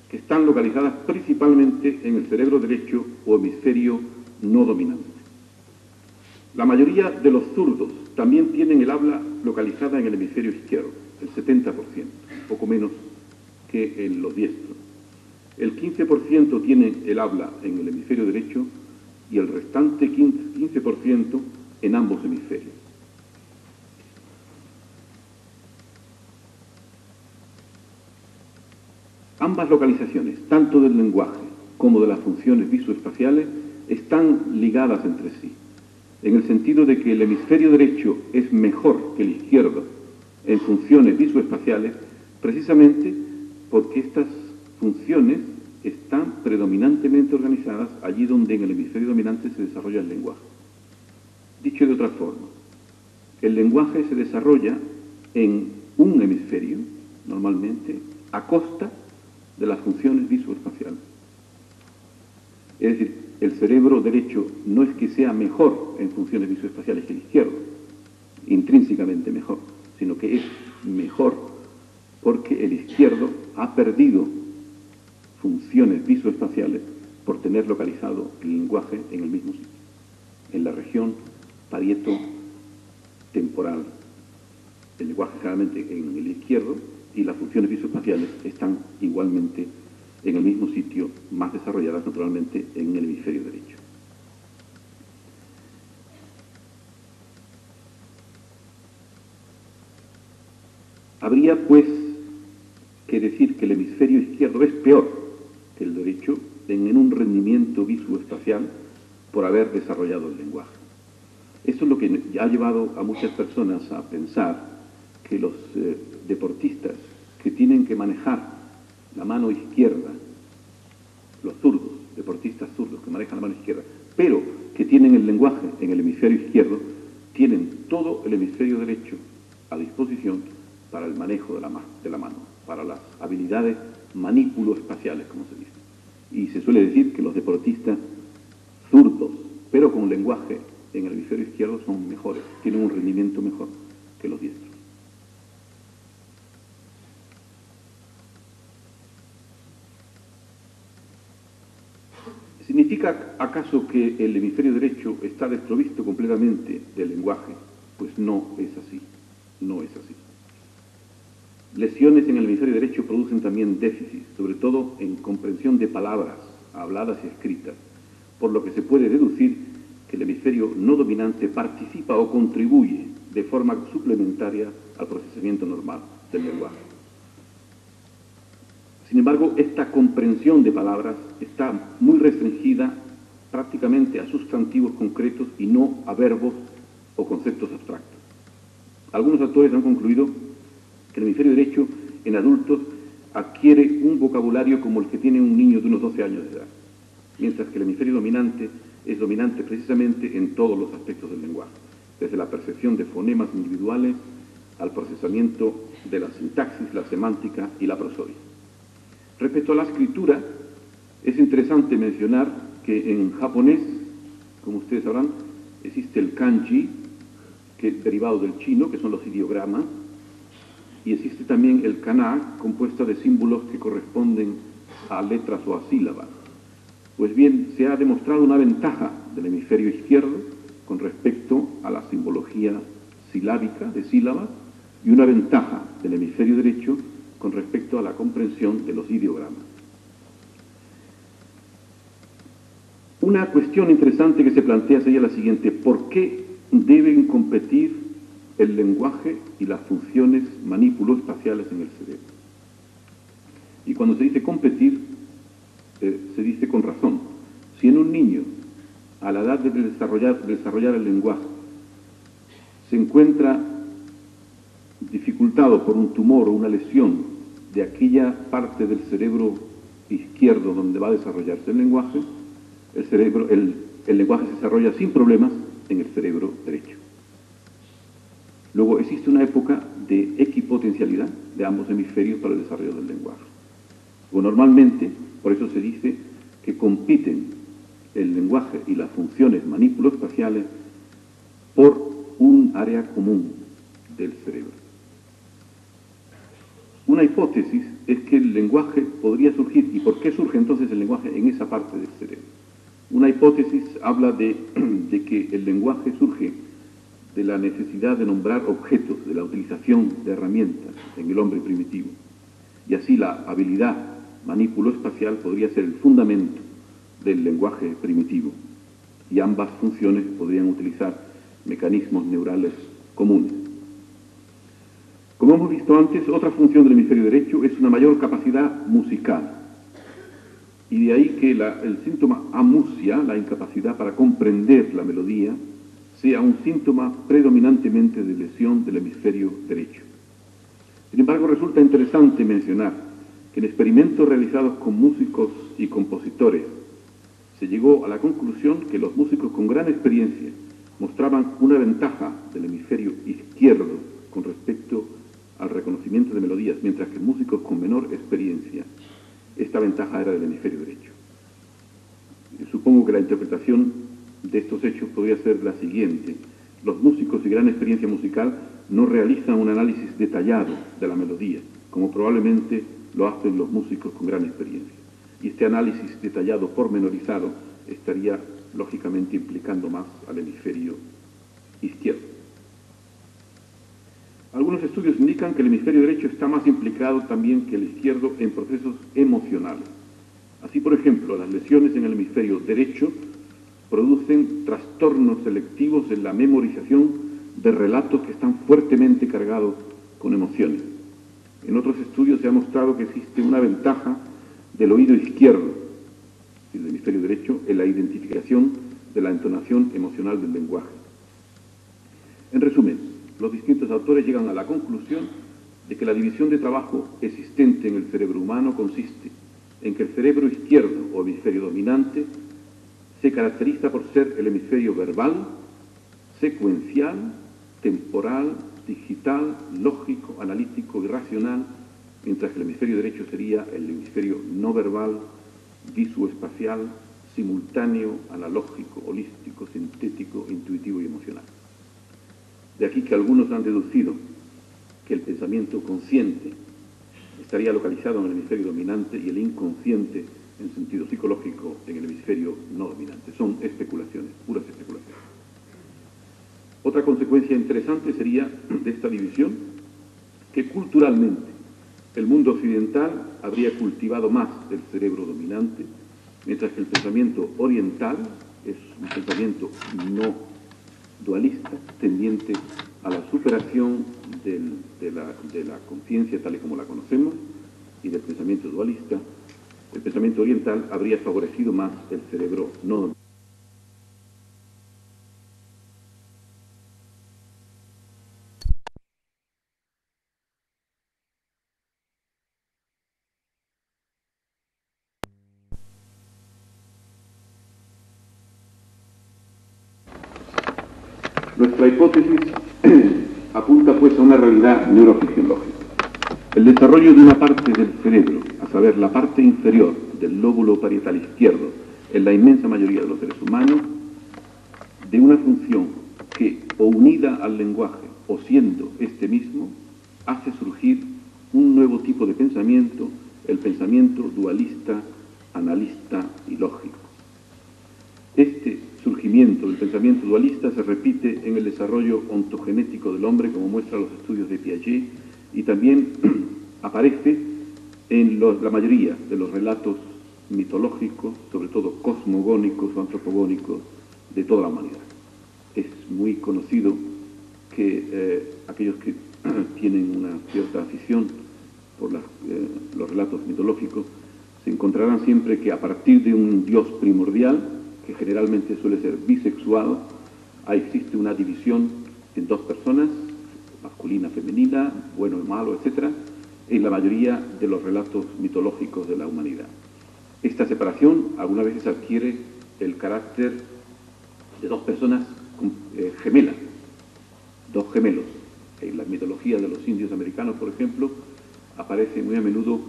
que están localizadas principalmente en el cerebro derecho o hemisferio no dominante. La mayoría de los zurdos también tienen el habla localizada en el hemisferio izquierdo, el 70%, poco menos que en los diestros. El 15% tiene el habla en el hemisferio derecho y el restante 15% en ambos hemisferios. Ambas localizaciones, tanto del lenguaje como de las funciones visoespaciales, están ligadas entre sí, en el sentido de que el hemisferio derecho es mejor que el izquierdo en funciones visoespaciales, precisamente porque estas funciones están predominantemente organizadas allí donde en el hemisferio dominante se desarrolla el lenguaje. Dicho de otra forma, el lenguaje se desarrolla en un hemisferio, normalmente, a costa de las funciones visoespaciales. Es decir, el cerebro derecho no es que sea mejor en funciones visoespaciales que el izquierdo, intrínsecamente mejor, sino que es mejor porque el izquierdo ha perdido funciones visoespaciales por tener localizado el lenguaje en el mismo sitio, en la región parieto-temporal. El lenguaje generalmente en el izquierdo y las funciones visoespaciales están igualmente en el mismo sitio, más desarrolladas naturalmente en el hemisferio derecho. Habría, pues, que decir que el hemisferio izquierdo es peor que el derecho en un rendimiento visoespacial por haber desarrollado el lenguaje. Eso es lo que ha llevado a muchas personas a pensar que los deportistas que tienen que manejar la mano izquierda, los zurdos, deportistas zurdos que manejan la mano izquierda, pero que tienen el lenguaje en el hemisferio izquierdo, tienen todo el hemisferio derecho a disposición para el manejo de la mano, para las habilidades manípulo-espaciales, como se dice. Y se suele decir que los deportistas zurdos, pero con lenguaje en el hemisferio izquierdo, son mejores, tienen un rendimiento mejor que los diestros. ¿Significa acaso que el hemisferio derecho está desprovisto completamente del lenguaje? Pues no es así, no es así. Lesiones en el hemisferio derecho producen también déficits, sobre todo en comprensión de palabras habladas y escritas, por lo que se puede deducir que el hemisferio no dominante participa o contribuye de forma suplementaria al procesamiento normal del lenguaje. Sin embargo, esta comprensión de palabras está muy restringida prácticamente a sustantivos concretos y no a verbos o conceptos abstractos. Algunos autores han concluido que el hemisferio derecho en adultos adquiere un vocabulario como el que tiene un niño de unos 12 años de edad, mientras que el hemisferio dominante es dominante precisamente en todos los aspectos del lenguaje, desde la percepción de fonemas individuales al procesamiento de la sintaxis, la semántica y la prosodia. Respecto a la escritura, es interesante mencionar que en japonés, como ustedes sabrán, existe el kanji, que es derivado del chino, que son los ideogramas, y existe también el kana, compuesto de símbolos que corresponden a letras o a sílabas. Pues bien, se ha demostrado una ventaja del hemisferio izquierdo con respecto a la simbología silábica de sílabas y una ventaja del hemisferio derecho con respecto a la comprensión de los ideogramas. Una cuestión interesante que se plantea sería la siguiente: ¿por qué deben competir el lenguaje y las funciones manípulo-espaciales en el cerebro? Y cuando se dice competir, se dice con razón. Si en un niño, a la edad de desarrollar el lenguaje, se encuentra dificultado por un tumor o una lesión de aquella parte del cerebro izquierdo donde va a desarrollarse el lenguaje, el lenguaje se desarrolla sin problemas en el cerebro derecho. Luego existe una época de equipotencialidad de ambos hemisferios para el desarrollo del lenguaje. Luego, normalmente, por eso se dice que compiten el lenguaje y las funciones manípulo-espaciales por un área común del cerebro. Una hipótesis es que el lenguaje podría surgir. ¿Y por qué surge entonces el lenguaje en esa parte del cerebro? Una hipótesis habla de que el lenguaje surge de la necesidad de nombrar objetos, de la utilización de herramientas en el hombre primitivo. Y así la habilidad manípulo-espacial podría ser el fundamento del lenguaje primitivo. Y ambas funciones podrían utilizar mecanismos neurales comunes. Como hemos visto antes, otra función del hemisferio derecho es una mayor capacidad musical. Y de ahí que el síntoma amusia, la incapacidad para comprender la melodía, sea un síntoma predominantemente de lesión del hemisferio derecho. Sin embargo, resulta interesante mencionar que en experimentos realizados con músicos y compositores se llegó a la conclusión que los músicos con gran experiencia mostraban una ventaja del hemisferio izquierdo con respecto al reconocimiento de melodías, mientras que músicos con menor experiencia, esta ventaja era del hemisferio derecho. Supongo que la interpretación de estos hechos podría ser la siguiente: los músicos de gran experiencia musical no realizan un análisis detallado de la melodía, como probablemente lo hacen los músicos con gran experiencia. Y este análisis detallado, pormenorizado, estaría lógicamente implicando más al hemisferio izquierdo. Algunos estudios indican que el hemisferio derecho está más implicado también que el izquierdo en procesos emocionales. Así, por ejemplo, las lesiones en el hemisferio derecho producen trastornos selectivos en la memorización de relatos que están fuertemente cargados con emociones. En otros estudios se ha mostrado que existe una ventaja del oído izquierdo, del hemisferio derecho, en la identificación de la entonación emocional del lenguaje. En resumen, los distintos autores llegan a la conclusión de que la división de trabajo existente en el cerebro humano consiste en que el cerebro izquierdo o hemisferio dominante se caracteriza por ser el hemisferio verbal, secuencial, temporal, digital, lógico, analítico y racional, mientras que el hemisferio derecho sería el hemisferio no verbal, visoespacial, simultáneo, analógico, holístico, sintético, intuitivo y emocional. De aquí que algunos han deducido que el pensamiento consciente estaría localizado en el hemisferio dominante y el inconsciente, en sentido psicológico, en el hemisferio no dominante. Son especulaciones, puras especulaciones. Otra consecuencia interesante sería de esta división que culturalmente el mundo occidental habría cultivado más el cerebro dominante, mientras que el pensamiento oriental es un pensamiento no dualista, tendiente a la superación de la conciencia tal y como la conocemos y del pensamiento dualista. El pensamiento oriental habría favorecido más el cerebro no dominante. Nuestra hipótesis apunta pues a una realidad neurofisiológica. El desarrollo de una parte del cerebro, a saber, la parte inferior del lóbulo parietal izquierdo, en la inmensa mayoría de los seres humanos, de una función que, o unida al lenguaje, o siendo este mismo, hace surgir un nuevo tipo de pensamiento, el pensamiento dualista, analista y lógico. Este surgimiento del pensamiento dualista se repite en el desarrollo ontogenético del hombre, como muestran los estudios de Piaget, y también aparece en la mayoría de los relatos mitológicos, sobre todo cosmogónicos o antropogónicos, de toda la humanidad. Es muy conocido que aquellos que tienen una cierta afición por los relatos mitológicos se encontrarán siempre que a partir de un dios primordial, que generalmente suele ser bisexual, existe una división en dos personas, masculina, femenina, bueno y malo, etc., en la mayoría de los relatos mitológicos de la humanidad. Esta separación algunas veces adquiere el carácter de dos personas gemelas, dos gemelos. En la mitología de los indios americanos, por ejemplo, aparecen muy a menudo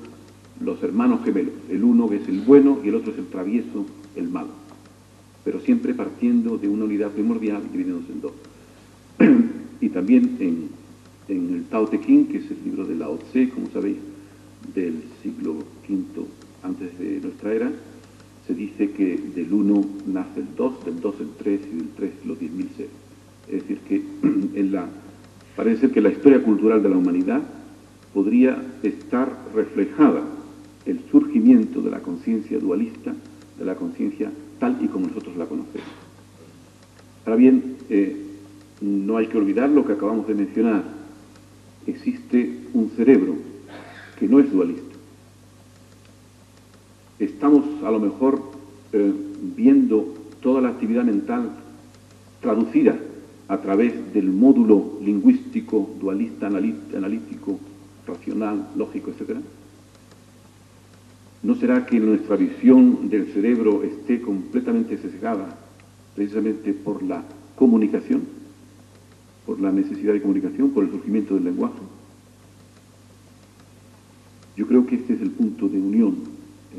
los hermanos gemelos, el uno que es el bueno y el otro es el travieso, el malo, pero siempre partiendo de una unidad primordial y dividiéndose en dos. Y también en el Tao Te Ching, que es el libro de Lao Tse, como sabéis, del siglo V antes de nuestra era, se dice que del 1 nace el 2, del 2 el 3 y del 3 los 10.000 seres. Es decir, que parece ser que la historia cultural de la humanidad podría estar reflejada el surgimiento de la conciencia dualista, de la conciencia tal y como nosotros la conocemos. Ahora bien, no hay que olvidar lo que acabamos de mencionar. Existe un cerebro que no es dualista. Estamos a lo mejor viendo toda la actividad mental traducida a través del módulo lingüístico, dualista, analítico, racional, lógico, etc. ¿No será que nuestra visión del cerebro esté completamente sesgada precisamente por la comunicación, por la necesidad de comunicación, por el surgimiento del lenguaje? Yo creo que este es el punto de unión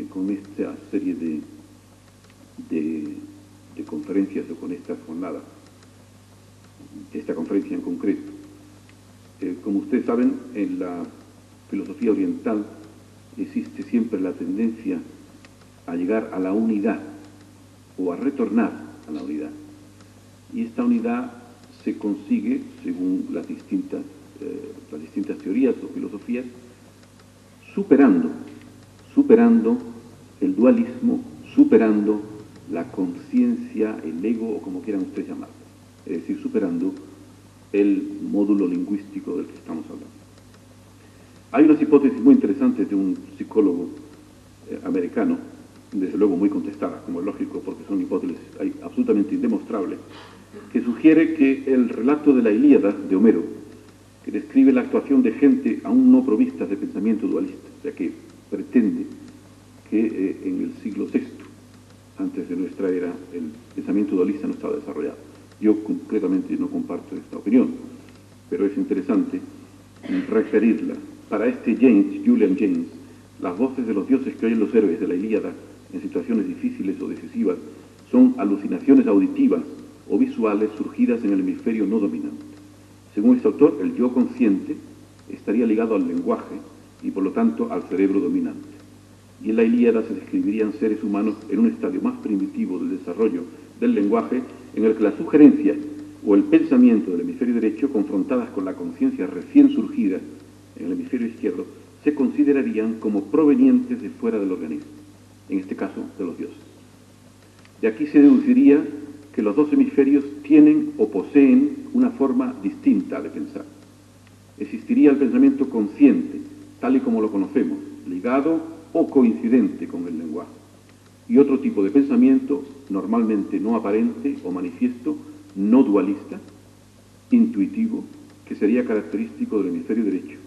con esta serie de conferencias o con estas jornadas, esta conferencia en concreto. Como ustedes saben, en la filosofía oriental existe siempre la tendencia a llegar a la unidad o a retornar a la unidad. Y esta unidad se consigue, según las distintas teorías o filosofías, superando el dualismo, superando la conciencia, el ego, o como quieran ustedes llamarlo. Es decir, superando el módulo lingüístico del que estamos hablando. Hay unas hipótesis muy interesantes de un psicólogo americano, desde luego muy contestadas, como es lógico, porque son hipótesis absolutamente indemostrables, que sugiere que el relato de la Ilíada de Homero, que describe la actuación de gente aún no provistas de pensamiento dualista, o sea que pretende que en el siglo VI, antes de nuestra era, el pensamiento dualista no estaba desarrollado. Yo concretamente no comparto esta opinión, pero es interesante referirla. Para este Julian James, las voces de los dioses que oyen los héroes de la Ilíada en situaciones difíciles o decisivas son alucinaciones auditivas o visuales surgidas en el hemisferio no dominante. Según este autor, el yo consciente estaría ligado al lenguaje y por lo tanto al cerebro dominante. Y en la Ilíada se describirían seres humanos en un estadio más primitivo del desarrollo del lenguaje, en el que la sugerencia o el pensamiento del hemisferio derecho, confrontadas con la conciencia recién surgida en el hemisferio izquierdo, se considerarían como provenientes de fuera del organismo, en este caso de los dioses. De aquí se deduciría que los dos hemisferios tienen o poseen una forma distinta de pensar. Existiría el pensamiento consciente, tal y como lo conocemos, ligado o coincidente con el lenguaje, y otro tipo de pensamiento, normalmente no aparente o manifiesto, no dualista, intuitivo, que sería característico del hemisferio derecho.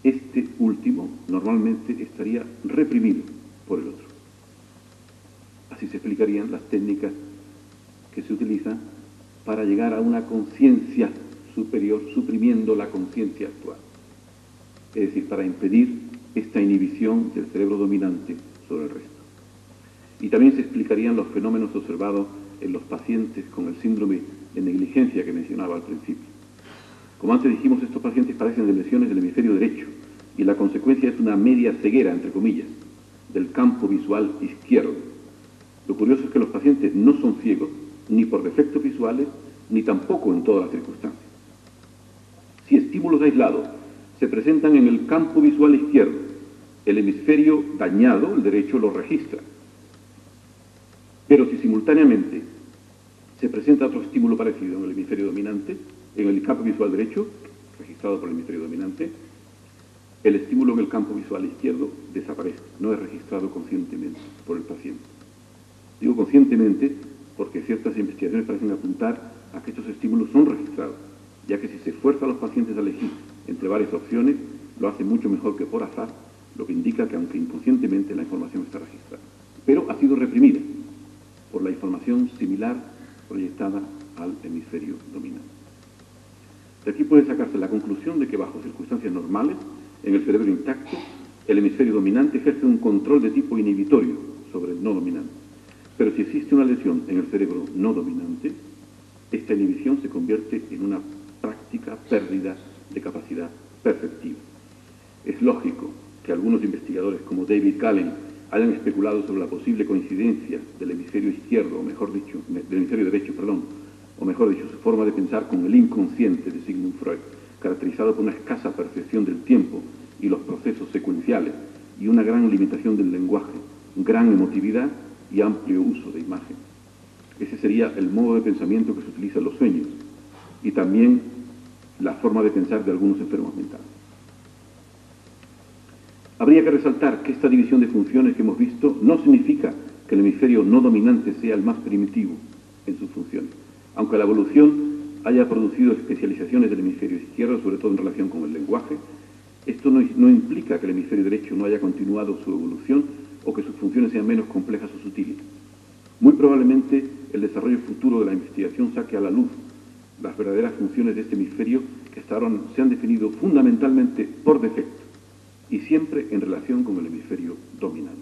Este último normalmente estaría reprimido por el otro. Así se explicarían las técnicas que se utilizan para llegar a una conciencia superior, suprimiendo la conciencia actual. Es decir, para impedir esta inhibición del cerebro dominante sobre el resto. Y también se explicarían los fenómenos observados en los pacientes con el síndrome de negligencia que mencionaba al principio. Como antes dijimos, estos pacientes padecen de lesiones del hemisferio derecho y la consecuencia es una media ceguera, entre comillas, del campo visual izquierdo. Lo curioso es que los pacientes no son ciegos, ni por defectos visuales, ni tampoco en todas las circunstancias. Si estímulos aislados se presentan en el campo visual izquierdo, el hemisferio dañado, el derecho, lo registra. Pero si simultáneamente se presenta otro estímulo parecido en el hemisferio dominante, en el campo visual derecho, registrado por el hemisferio dominante, el estímulo en el campo visual izquierdo desaparece, no es registrado conscientemente por el paciente. Digo conscientemente porque ciertas investigaciones parecen apuntar a que estos estímulos son registrados, ya que si se fuerza a los pacientes a elegir entre varias opciones, lo hace mucho mejor que por azar, lo que indica que aunque inconscientemente la información está registrada, pero ha sido reprimida por la información similar proyectada al hemisferio dominante. De aquí puede sacarse la conclusión de que bajo circunstancias normales, en el cerebro intacto, el hemisferio dominante ejerce un control de tipo inhibitorio sobre el no dominante. Pero si existe una lesión en el cerebro no dominante, esta inhibición se convierte en una práctica pérdida de capacidad perceptiva. Es lógico que algunos investigadores como David Gallen hayan especulado sobre la posible coincidencia del hemisferio izquierdo, o mejor dicho, del hemisferio derecho, o mejor dicho, su forma de pensar con el inconsciente de Sigmund Freud, caracterizado por una escasa percepción del tiempo y los procesos secuenciales, y una gran limitación del lenguaje, gran emotividad y amplio uso de imagen. Ese sería el modo de pensamiento que se utiliza en los sueños, y también la forma de pensar de algunos enfermos mentales. Habría que resaltar que esta división de funciones que hemos visto no significa que el hemisferio no dominante sea el más primitivo en sus funciones, aunque la evolución haya producido especializaciones del hemisferio izquierdo, sobre todo en relación con el lenguaje. Esto no implica que el hemisferio derecho no haya continuado su evolución o que sus funciones sean menos complejas o sutiles. Muy probablemente el desarrollo futuro de la investigación saque a la luz las verdaderas funciones de este hemisferio que hasta ahora se han definido fundamentalmente por defecto y siempre en relación con el hemisferio dominante.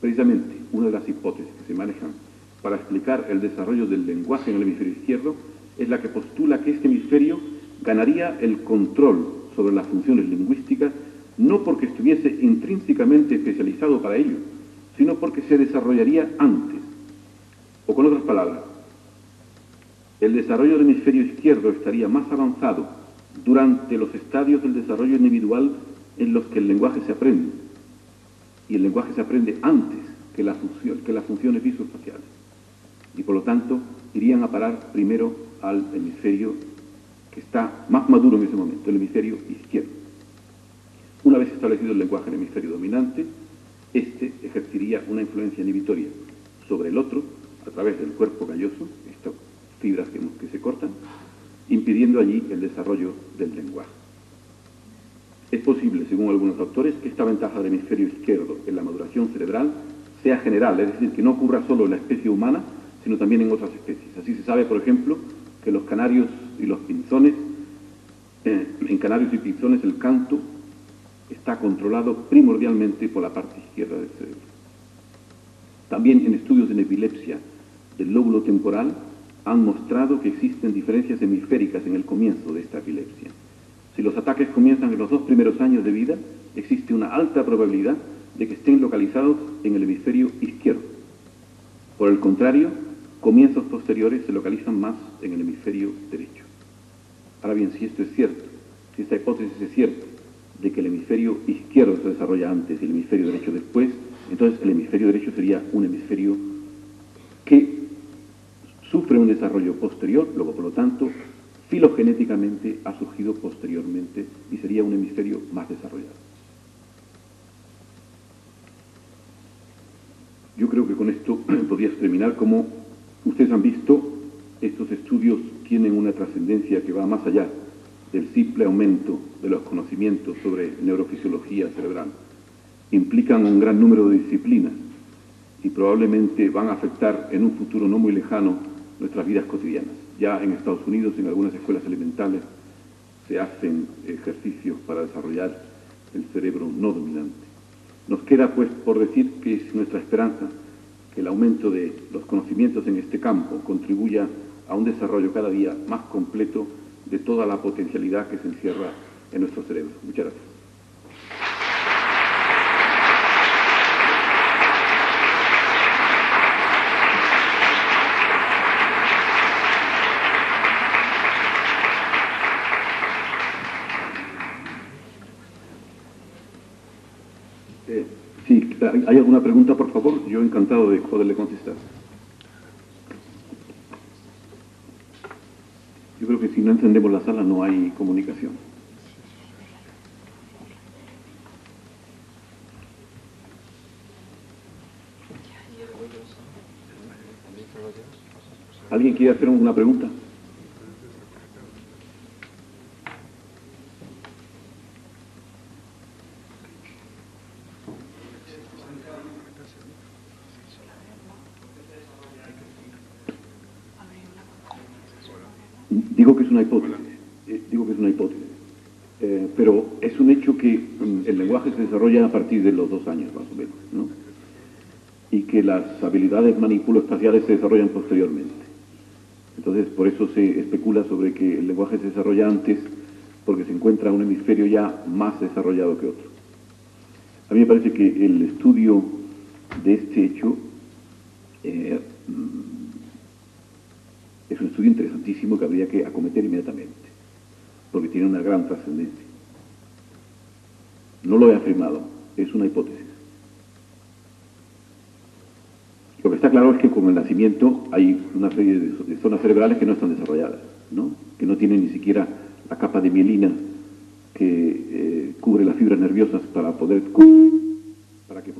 Precisamente, una de las hipótesis que se manejan para explicar el desarrollo del lenguaje en el hemisferio izquierdo es la que postula que este hemisferio ganaría el control sobre las funciones lingüísticas no porque estuviese intrínsecamente especializado para ello, sino porque se desarrollaría antes. O con otras palabras, el desarrollo del hemisferio izquierdo estaría más avanzado durante los estadios del desarrollo individual en los que el lenguaje se aprende. Y el lenguaje se aprende antes que las funciones visoespaciales. Y por lo tanto, irían a parar primero al hemisferio que está más maduro en ese momento, el hemisferio izquierdo. Una vez establecido el lenguaje en el hemisferio dominante, este ejercería una influencia inhibitoria sobre el otro a través del cuerpo calloso, estas fibras que se cortan, impidiendo allí el desarrollo del lenguaje. Es posible, según algunos autores, que esta ventaja del hemisferio izquierdo en la maduración cerebral sea general, es decir, que no ocurra solo en la especie humana, sino también en otras especies. Así se sabe, por ejemplo, que los canarios y los pinzones, en canarios y pinzones el canto está controlado primordialmente por la parte izquierda del cerebro. También en estudios en epilepsia del lóbulo temporal han mostrado que existen diferencias hemisféricas en el comienzo de esta epilepsia. Si los ataques comienzan en los 2 primeros años de vida, existe una alta probabilidad de que estén localizados en el hemisferio izquierdo. Por el contrario, comienzos posteriores se localizan más en el hemisferio derecho. Ahora bien, si esto es cierto, si esta hipótesis es cierta, de que el hemisferio izquierdo se desarrolla antes y el hemisferio derecho después, entonces el hemisferio derecho sería un hemisferio que sufre un desarrollo posterior, luego por lo tanto, filogenéticamente ha surgido posteriormente y sería un hemisferio más desarrollado. Yo creo que con esto podría terminar. Como ustedes han visto, estos estudios tienen una trascendencia que va más allá del simple aumento de los conocimientos sobre neurofisiología cerebral. Implican un gran número de disciplinas y probablemente van a afectar en un futuro no muy lejano nuestras vidas cotidianas. Ya en Estados Unidos, en algunas escuelas elementales, se hacen ejercicios para desarrollar el cerebro no dominante. Nos queda, pues, por decir que es nuestra esperanza que el aumento de los conocimientos en este campo contribuya a un desarrollo cada día más completo de toda la potencialidad que se encierra en nuestro cerebro. Muchas gracias. Si hay alguna pregunta, por favor, yo encantado de poderle contestar. Yo creo que si no encendemos la sala no hay comunicación. ¿Alguien quiere hacer una pregunta? Digo que es una hipótesis, pero es un hecho que el lenguaje se desarrolla a partir de los 2 años, más o menos, ¿no? Y que las habilidades manipuloespaciales se desarrollan posteriormente. Entonces, por eso se especula sobre que el lenguaje se desarrolla antes, porque se encuentra un hemisferio ya más desarrollado que otro. A mí me parece que el estudio de este hecho es un estudio interesantísimo que habría que acometer inmediatamente, porque tiene una gran trascendencia. No lo he afirmado, es una hipótesis. Lo que está claro es que con el nacimiento hay una serie de zonas cerebrales que no están desarrolladas, ¿no? Que no tienen ni siquiera la capa de mielina que cubre las fibras nerviosas para que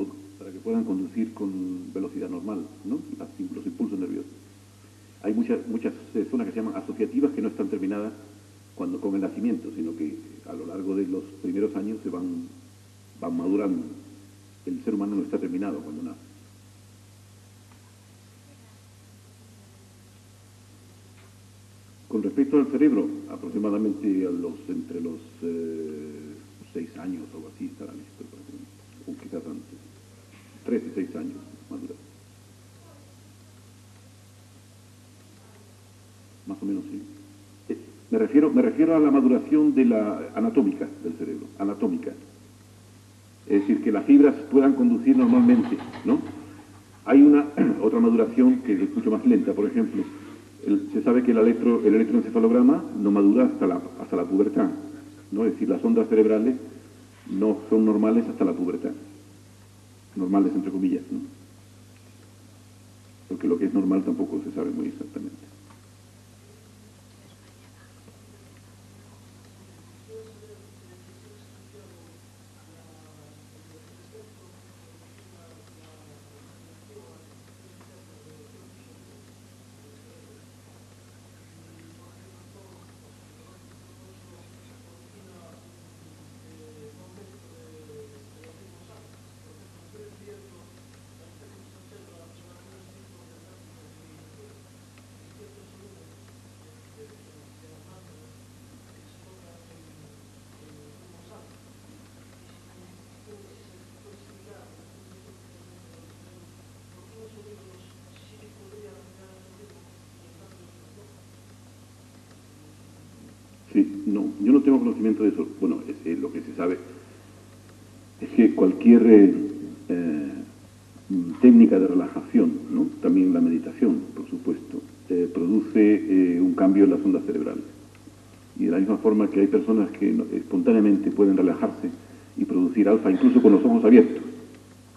puedan conducir con velocidad normal, ¿no? Los impulsos nerviosos. Hay muchas zonas que se llaman asociativas que no están terminadas con el nacimiento, sino que a lo largo de los primeros años se van madurando. El ser humano no está terminado cuando nace. Con respecto al cerebro, aproximadamente entre los 6 años o así estará listo, o quizás antes. 3 y 6 años madurar. Más o menos, sí. Me refiero a la maduración de la anatómica del cerebro, anatómica. Es decir, que las fibras puedan conducir normalmente, ¿no? Hay otra maduración que es mucho más lenta, por ejemplo. Se sabe que el electroencefalograma no madura hasta la pubertad, ¿no? Es decir, las ondas cerebrales no son normales hasta la pubertad. Normales, entre comillas, ¿no? Porque lo que es normal tampoco se sabe muy exactamente. Sí, no, yo no tengo conocimiento de eso. Bueno, lo que se sabe es que cualquier técnica de relajación, ¿no? También la meditación, por supuesto, produce un cambio en las ondas cerebrales. Y de la misma forma que hay personas que espontáneamente pueden relajarse y producir alfa, incluso con los ojos abiertos,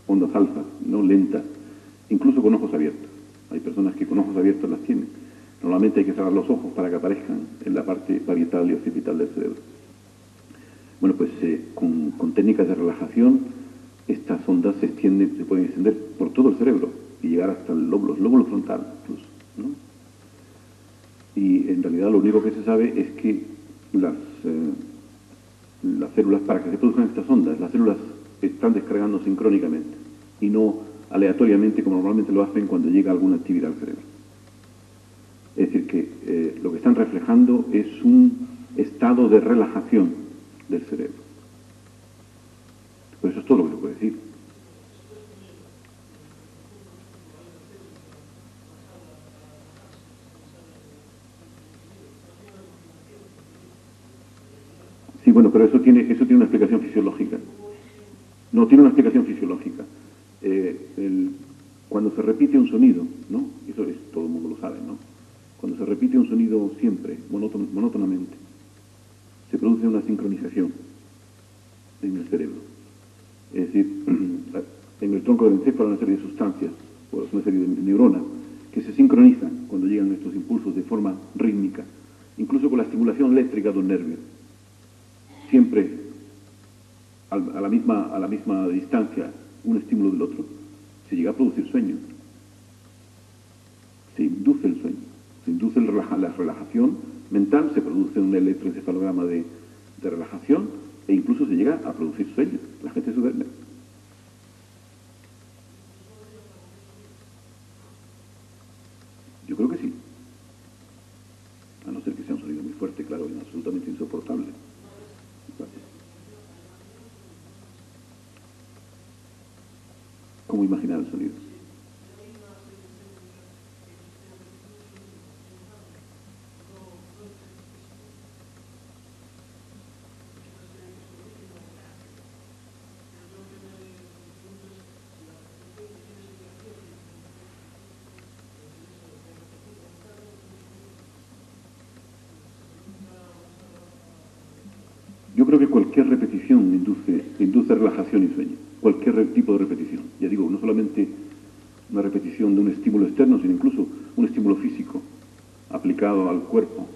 ondas alfa, no lentas, incluso con ojos abiertos. Hay personas que con ojos abiertos las tienen. Normalmente hay que cerrar los ojos para que aparezcan en la parte parietal y occipital del cerebro. Bueno, pues con técnicas de relajación, estas ondas se pueden extender por todo el cerebro y llegar hasta el lóbulo frontal incluso, ¿no? Y en realidad lo único que se sabe es que las células, para que se produzcan estas ondas, las células están descargando sincrónicamente y no aleatoriamente como normalmente lo hacen cuando llega alguna actividad al cerebro. Es decir, que lo que están reflejando es un estado de relajación del cerebro. Pues eso es todo lo que se puede decir. Sí, bueno, pero eso tiene una explicación fisiológica. No, tiene una explicación fisiológica. Cuando se repite un sonido, ¿no? Eso todo el mundo lo sabe, ¿no? Cuando se repite un sonido siempre, monótonamente, se produce una sincronización en el cerebro. Es decir, en el tronco del encéfalo hay una serie de sustancias, o una serie de neuronas, que se sincronizan cuando llegan estos impulsos de forma rítmica, incluso con la estimulación eléctrica de un nervio. Siempre a la misma distancia, un estímulo del otro, se llega a producir sueño. Se induce el sueño, se induce la relajación mental, se produce un electroencefalograma de relajación e incluso se llega a producir sueño. La gente se duerme. Yo creo que sí. A no ser que sea un sonido muy fuerte, claro, y absolutamente insoportable. ¿Cómo imaginar el sonido? Yo creo que cualquier repetición induce relajación y sueño. Cualquier tipo de repetición. Ya digo, no solamente una repetición de un estímulo externo, sino incluso un estímulo físico aplicado al cuerpo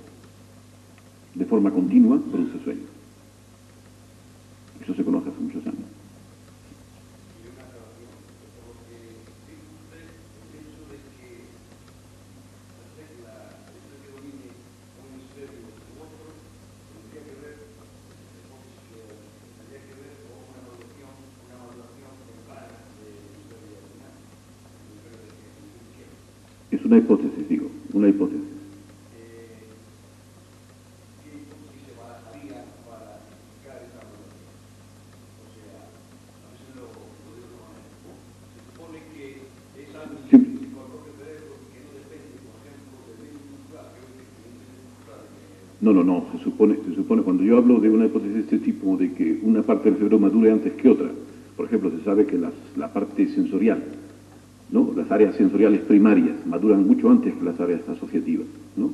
de forma continua produce sueño. Eso se conoce hace muchos años. Es una hipótesis, digo, una hipótesis. No, se supone, cuando yo hablo de una hipótesis de este tipo, de que una parte del cerebro madure antes que otra, por ejemplo, se sabe que la parte sensorial, ¿no? Las áreas sensoriales primarias maduran mucho antes que las áreas asociativas, ¿no?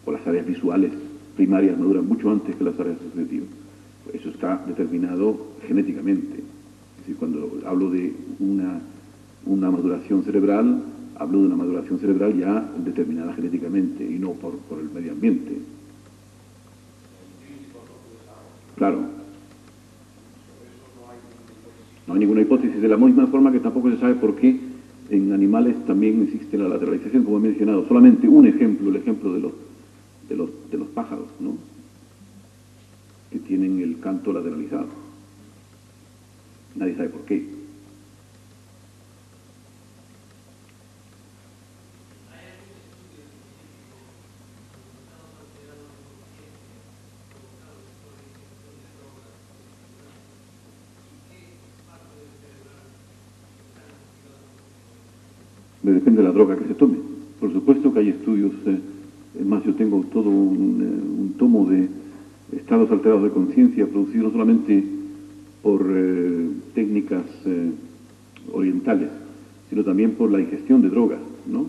O las áreas visuales primarias maduran mucho antes que las áreas asociativas. Eso está determinado genéticamente. Es decir, cuando hablo de una maduración cerebral, hablo de una maduración cerebral ya determinada genéticamente y no por el medio ambiente. Claro. No hay ninguna hipótesis, de la misma forma que tampoco se sabe por qué en animales también existe la lateralización, como he mencionado. Solamente un ejemplo, el ejemplo de los pájaros, ¿no? Que tienen el canto lateralizado. Nadie sabe por qué. Depende de la droga que se tome. Por supuesto que hay estudios, es más, yo tengo todo un tomo de estados alterados de conciencia producidos no solamente por técnicas orientales, sino también por la ingestión de drogas, ¿no?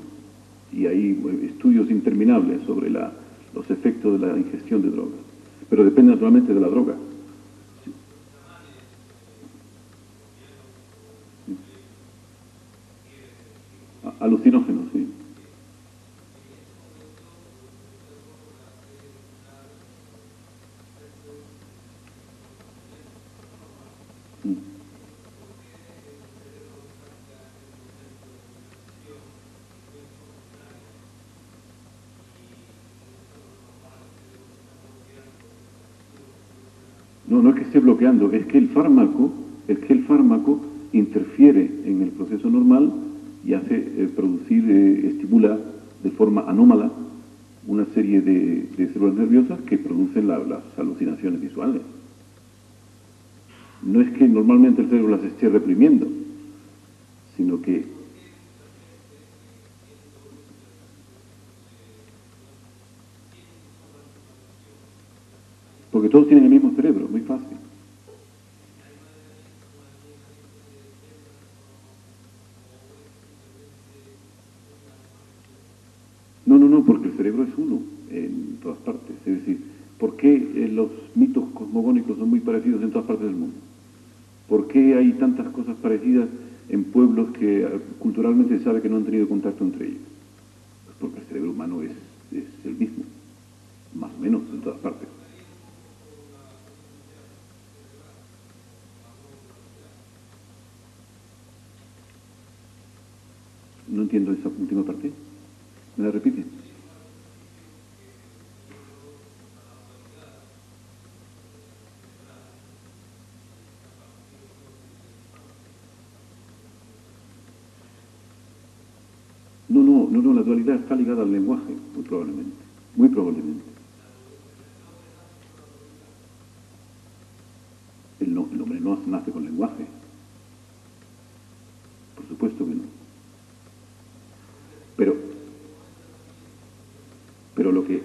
Y hay estudios interminables sobre los efectos de la ingestión de drogas, pero depende naturalmente de la droga. Alucinógenos, sí. No, no es que esté bloqueando, es que el fármaco interfiere en el proceso normal y hace estimula de forma anómala una serie de células nerviosas que producen las alucinaciones visuales. No es que normalmente el cerebro las esté reprimiendo, sino que porque todos tienen el mismo cerebro, muy fácil. No, porque el cerebro es uno en todas partes. Es decir, ¿por qué los mitos cosmogónicos son muy parecidos en todas partes del mundo? ¿Por qué hay tantas cosas parecidas en pueblos que culturalmente se sabe que no han tenido contacto entre ellos? Pues porque el cerebro humano es el mismo, más o menos en todas partes. No entiendo esa última parte. ¿Me la repite? No, la dualidad está ligada al lenguaje, muy probablemente. Muy probablemente. El hombre no nace con lenguaje. Por supuesto que no. Pero lo que...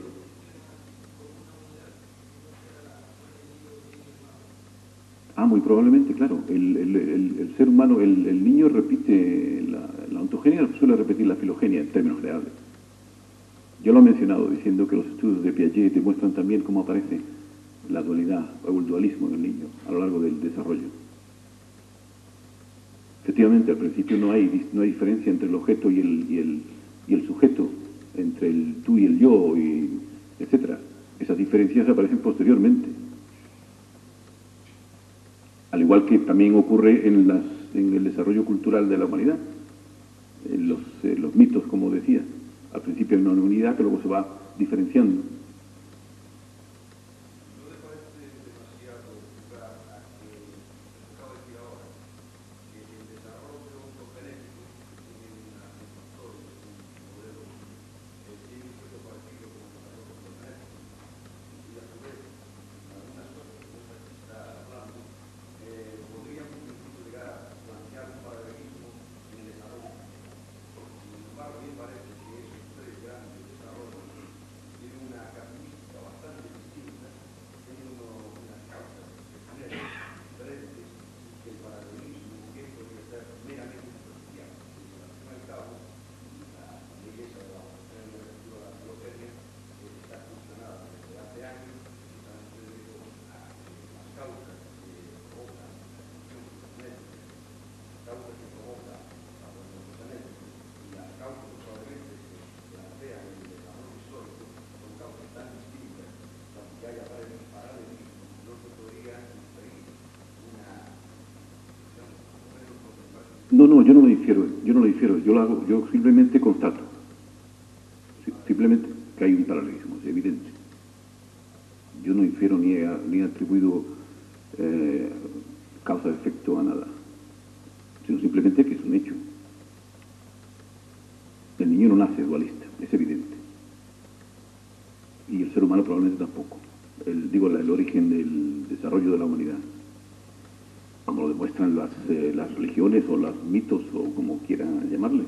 muy probablemente, claro. El ser humano, el niño repite, la ontogenia suele repetir la filogenia en términos generales. Yo lo he mencionado diciendo que los estudios de Piaget demuestran también cómo aparece la dualidad o el dualismo en el niño a lo largo del desarrollo. Efectivamente, al principio no hay diferencia entre el objeto y el sujeto, entre el tú y el yo, etc. Esas diferencias aparecen posteriormente. Al igual que también ocurre en el desarrollo cultural de la humanidad. Los mitos, como decía, al principio hay una unidad que luego se va diferenciando. No, yo no lo difiero, yo simplemente constato, simplemente que hay un paralelismo, es evidente. Yo no infiero ni he atribuido causa-efecto a nada, sino simplemente que es un hecho. El niño no nace dualista, es evidente. Y el ser humano probablemente tampoco. El origen del desarrollo de la humanidad, como lo demuestran las religiones o los mitos o como quieran llamarle,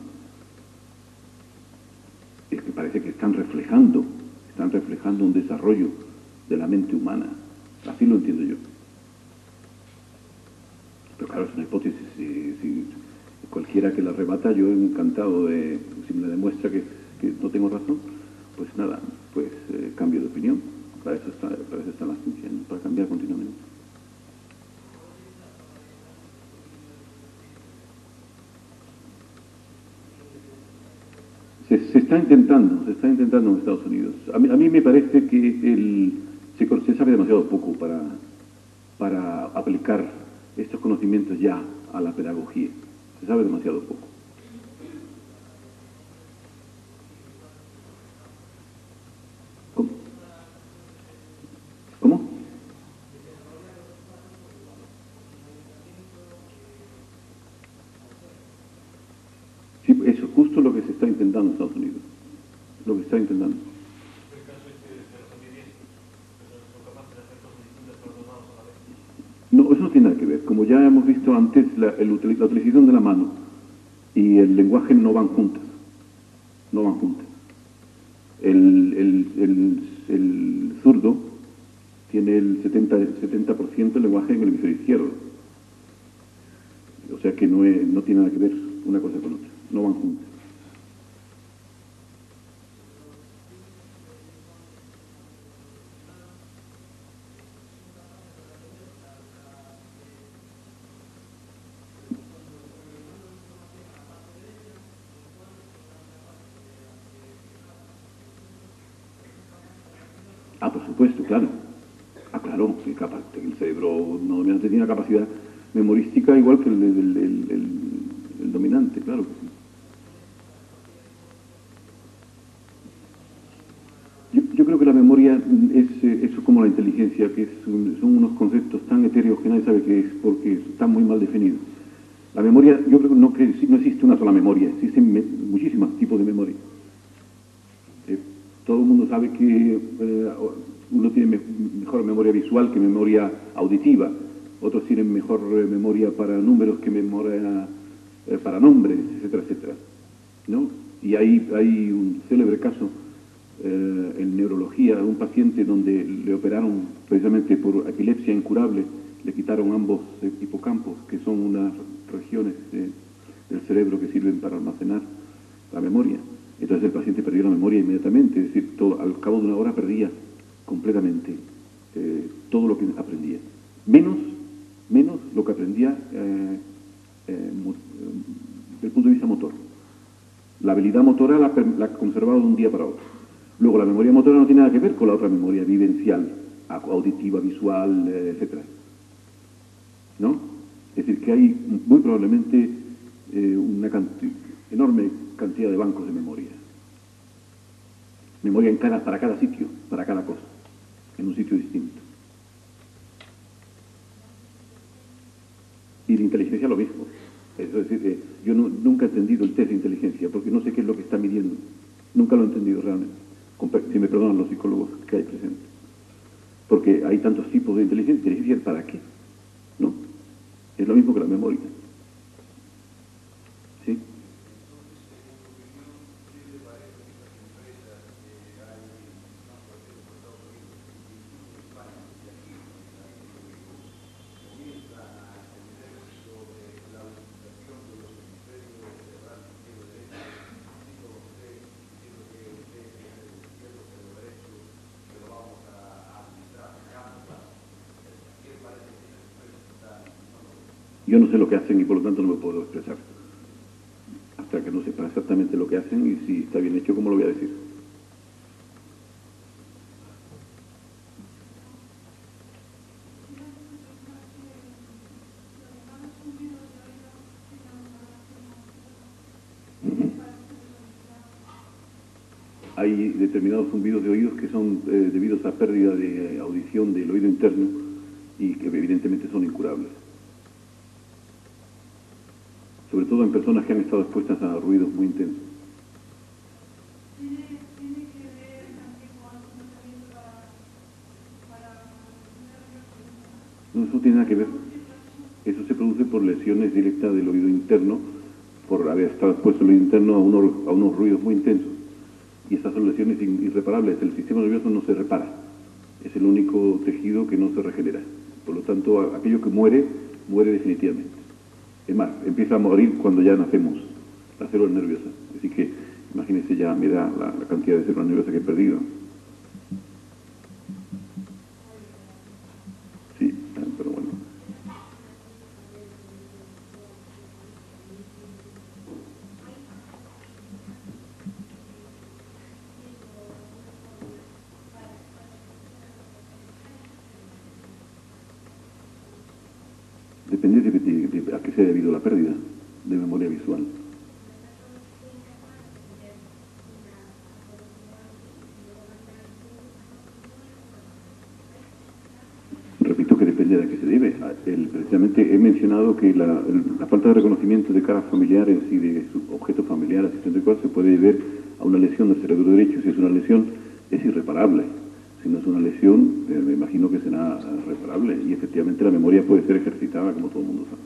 es que parece que están reflejando un desarrollo de la mente humana Así lo entiendo yo. Pero claro, es una hipótesis. Si cualquiera que la rebata, yo encantado de, si me demuestra que no tengo razón, pues nada, pues cambio de opinión. Para eso está la ciencia, ¿no? Para cambiar continuamente. Se está intentando en Estados Unidos. A mí me parece que se sabe demasiado poco para aplicar estos conocimientos ya a la pedagogía. Se sabe demasiado poco. ¿Cómo? Sí, eso es justo lo que se está intentando en Estados Unidos. Lo que se está intentando. No, eso no tiene nada que ver. Como ya hemos visto antes, la utilización de la mano y el lenguaje no van juntas. No van juntas. El zurdo tiene el 70% del lenguaje en el hemisferio izquierdo. O sea que no tiene nada que ver una cosa con otra. No van juntas. Ah, por supuesto, claro. Ah, claro, que el cerebro no tiene una capacidad memorística igual que el dominante, claro que sí. Yo creo que la memoria es como la inteligencia, que son unos conceptos tan etéreos que nadie sabe qué es, porque están muy mal definidos. La memoria, yo creo que no existe una sola memoria, existen muchísimos tipos de memoria. Todo el mundo sabe que uno tiene mejor memoria visual que memoria auditiva, otros tienen mejor memoria para números que memoria para nombres, etcétera, etcétera, ¿no? Y hay un célebre caso en neurología de un paciente donde le operaron precisamente por epilepsia incurable, le quitaron ambos hipocampos, que son unas regiones del cerebro que sirven para almacenar la memoria. Entonces el paciente perdió la memoria inmediatamente, es decir, al cabo de una hora perdía completamente todo lo que aprendía, menos lo que aprendía desde el punto de vista motor. La habilidad motora la conservaba de un día para otro. Luego la memoria motora no tiene nada que ver con la otra memoria vivencial, auditiva, visual, etcétera, ¿no? Es decir, que hay muy probablemente una enorme cantidad de bancos de memoria. Memoria para cada sitio, para cada cosa, en un sitio distinto. Y la inteligencia lo mismo. Es decir, yo nunca he entendido el test de inteligencia, porque no sé qué es lo que está midiendo. Nunca lo he entendido realmente. Si me perdonan los psicólogos que hay presentes. Porque hay tantos tipos de inteligencia. ¿Inteligencia para qué? ¿No? Es lo mismo que la memoria. ¿Sí? Yo no sé lo que hacen y por lo tanto no me puedo expresar. Hasta que no sepa exactamente lo que hacen y si está bien hecho, ¿cómo lo voy a decir? Hay determinados zumbidos de oídos que son debidos a pérdida de audición del oído interno y que evidentemente son incurables. Sobre todo en personas que han estado expuestas a ruidos muy intensos. No, eso tiene nada que ver. Eso se produce por lesiones directas del oído interno, por haber estado expuesto el oído interno a unos ruidos muy intensos. Y estas son lesiones irreparables. El sistema nervioso no se repara. Es el único tejido que no se regenera. Por lo tanto, aquello que muere, muere definitivamente. Es más, empieza a morir cuando ya nacemos, las células nerviosas. Así que, imagínense ya, mira la cantidad de células nerviosas que he perdido. Sí, pero bueno. Depende de a qué se ha debido la pérdida de memoria visual. Repito que depende de a qué se debe. Precisamente he mencionado que la falta de reconocimiento de caras familiares y de su objeto familiar asistente cual se puede deber a una lesión del cerebro derecho. Si es una lesión, es irreparable. Si no es una lesión, me imagino que será reparable. Y efectivamente la memoria puede ser ejercitada, como todo el mundo sabe.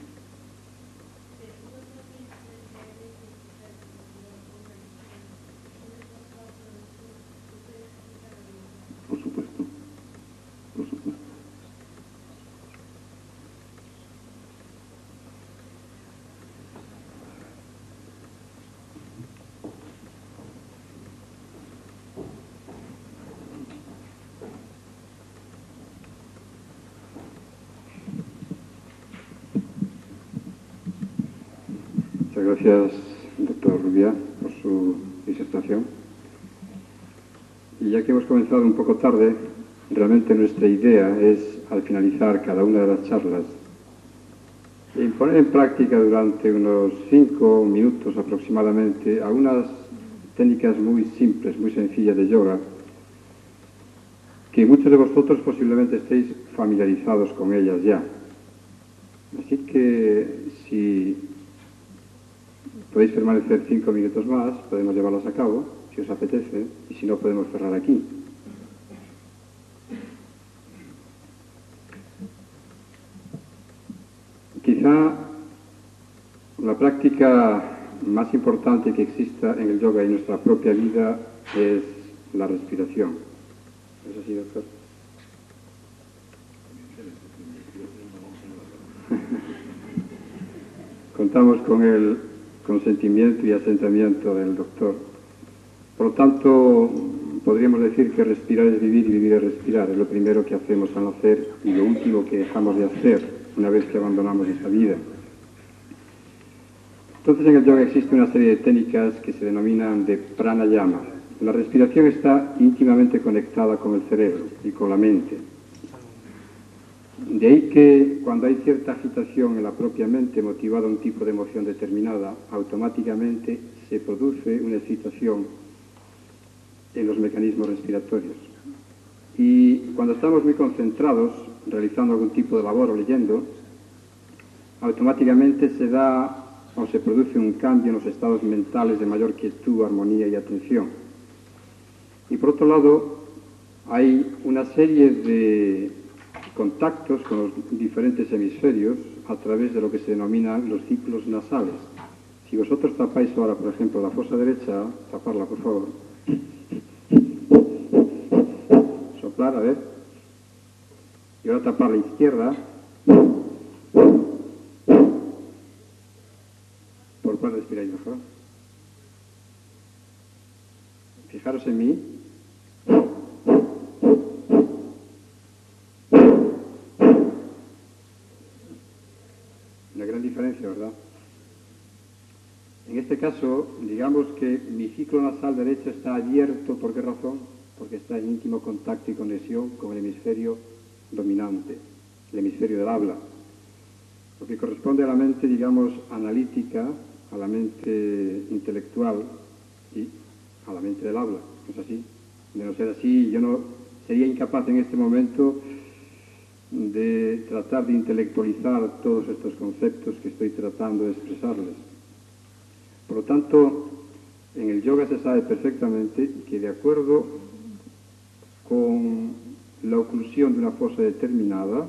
Por supuesto. Por supuesto. Muchas gracias, doctor Rubiá, por su disertación. Y ya que hemos comenzado un poco tarde, realmente nuestra idea es, al finalizar cada una de las charlas, poner en práctica durante unos 5 minutos aproximadamente algunas técnicas muy simples, muy sencillas de yoga, que muchos de vosotros posiblemente estéis familiarizados con ellas ya. Así que si podéis permanecer 5 minutos más, podemos llevarlas a cabo, si os apetece, y si no, podemos cerrar aquí. Quizá la práctica más importante que exista en el yoga y en nuestra propia vida es la respiración. ¿Es así, doctor? Contamos con el consentimiento y asentimiento del doctor. Por lo tanto, podríamos decir que respirar es vivir y vivir es respirar. Es lo primero que hacemos al nacer y lo último que dejamos de hacer una vez que abandonamos esa vida. Entonces, en el yoga existe una serie de técnicas que se denominan de pranayama. La respiración está íntimamente conectada con el cerebro y con la mente. De ahí que cuando hay cierta agitación en la propia mente motivada a un tipo de emoción determinada, automáticamente se produce una excitación en los mecanismos respiratorios. Y cuando estamos muy concentrados, realizando algún tipo de labor o leyendo, automáticamente se da o se produce un cambio en los estados mentales de mayor quietud, armonía y atención. Y por otro lado, hay una serie de contactos con los diferentes hemisferios a través de lo que se denominan los ciclos nasales. Si vosotros tapáis ahora, por ejemplo, la fosa derecha, taparla, por favor. Soplar, a ver. Y ahora tapar la izquierda. ¿Por cuál respiráis mejor? Fijaros en mí. Una gran diferencia, ¿verdad? En este caso, digamos que mi ciclo nasal derecho está abierto. ¿Por qué razón? Porque está en íntimo contacto y conexión con el hemisferio dominante, el hemisferio del habla. Lo que corresponde a la mente, digamos, analítica, a la mente intelectual y a la mente del habla. ¿No es así? De no ser así, yo no sería incapaz en este momento de tratar de intelectualizar todos estos conceptos que estoy tratando de expresarles. Por lo tanto, en el yoga se sabe perfectamente que de acuerdo con la oclusión de una fosa determinada,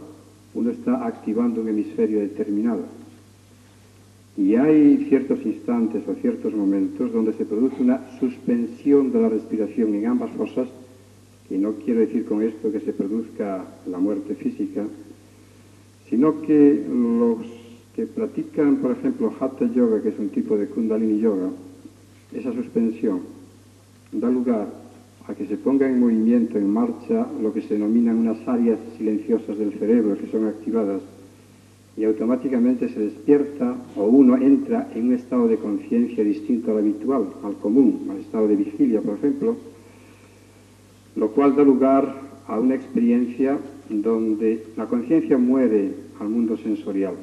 uno está activando un hemisferio determinado. Y hay ciertos instantes o ciertos momentos donde se produce una suspensión de la respiración en ambas fosas Y no quiero decir con esto que se produzca la muerte física, sino que los que practican, por ejemplo, Hatha Yoga, que es un tipo de Kundalini Yoga, esa suspensión da lugar a que se ponga en movimiento, en marcha, lo que se denominan unas áreas silenciosas del cerebro que son activadas y automáticamente se despierta o uno entra en un estado de conciencia distinto al habitual, al común, al estado de vigilia, por ejemplo, lo cual da lugar a una experiencia donde la conciencia muere al mundo sensorial,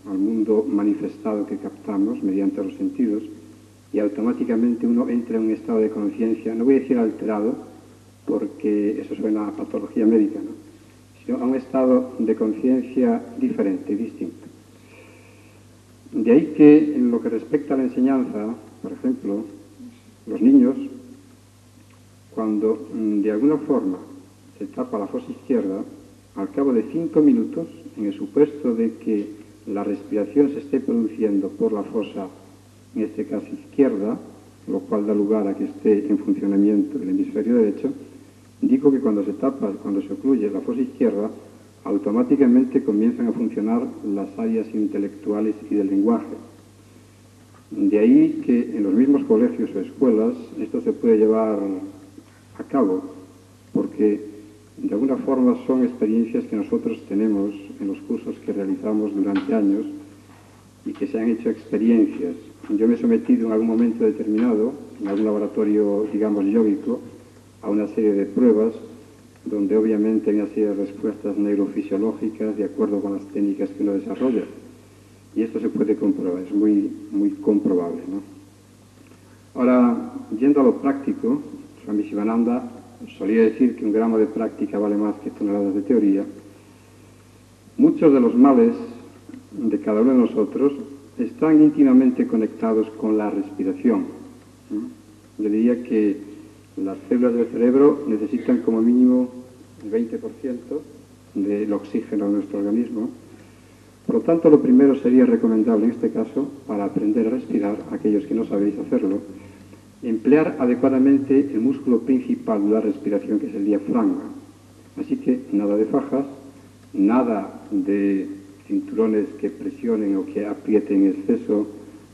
al mundo manifestado que captamos mediante los sentidos, y automáticamente uno entra en un estado de conciencia, no voy a decir alterado, porque eso suena a patología médica, ¿no?, sino a un estado de conciencia diferente, distinto. De ahí que, en lo que respecta a la enseñanza, por ejemplo, los niños, cuando de alguna forma se tapa la fosa izquierda, al cabo de 5 minutos, en el supuesto de que la respiración se esté produciendo por la fosa, en este caso izquierda, lo cual da lugar a que esté en funcionamiento el hemisferio derecho, digo que cuando se tapa, cuando se ocluye la fosa izquierda, automáticamente comienzan a funcionar las áreas intelectuales y del lenguaje. De ahí que en los mismos colegios o escuelas esto se puede llevar a cabo, porque de alguna forma son experiencias que nosotros tenemos en los cursos que realizamos durante años y que se han hecho experiencias. Yo me he sometido en algún momento determinado, en algún laboratorio, digamos, yógico, a una serie de pruebas donde obviamente hay una serie de respuestas neurofisiológicas de acuerdo con las técnicas que uno desarrolla. Y esto se puede comprobar, es muy comprobable, ¿no? Ahora, yendo a lo práctico, Swami Shivananda solía decir que un gramo de práctica vale más que toneladas de teoría. Muchos de los males de cada uno de nosotros están íntimamente conectados con la respiración. Yo diría que las células del cerebro necesitan como mínimo el 20% del oxígeno de nuestro organismo. Por lo tanto, lo primero sería recomendable en este caso, para aprender a respirar, aquellos que no sabéis hacerlo, emplear adecuadamente el músculo principal de la respiración, que es el diafragma. Así que nada de fajas, nada de cinturones que presionen o que aprieten en exceso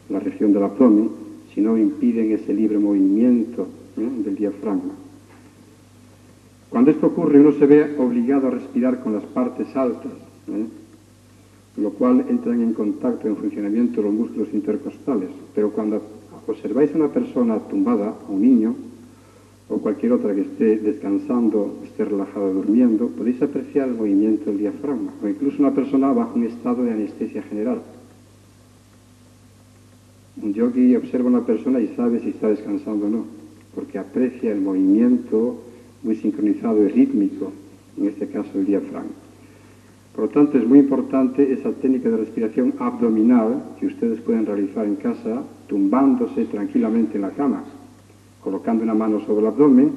la región del abdomen, sino impiden ese libre movimiento del diafragma. Cuando esto ocurre, uno se ve obligado a respirar con las partes altas, lo cual entran en contacto, en funcionamiento los músculos intercostales. Pero cuando observáis a una persona tumbada, a un niño, o cualquier otra que esté descansando, esté relajado, durmiendo, podéis apreciar el movimiento del diafragma, o incluso una persona bajo un estado de anestesia general. Un yogi observa a una persona y sabe si está descansando o no, porque aprecia el movimiento muy sincronizado y rítmico, en este caso el diafragma. Por lo tanto, es muy importante esa técnica de respiración abdominal que ustedes pueden realizar en casa, tumbándose tranquilamente en la cama, colocando una mano sobre el abdomen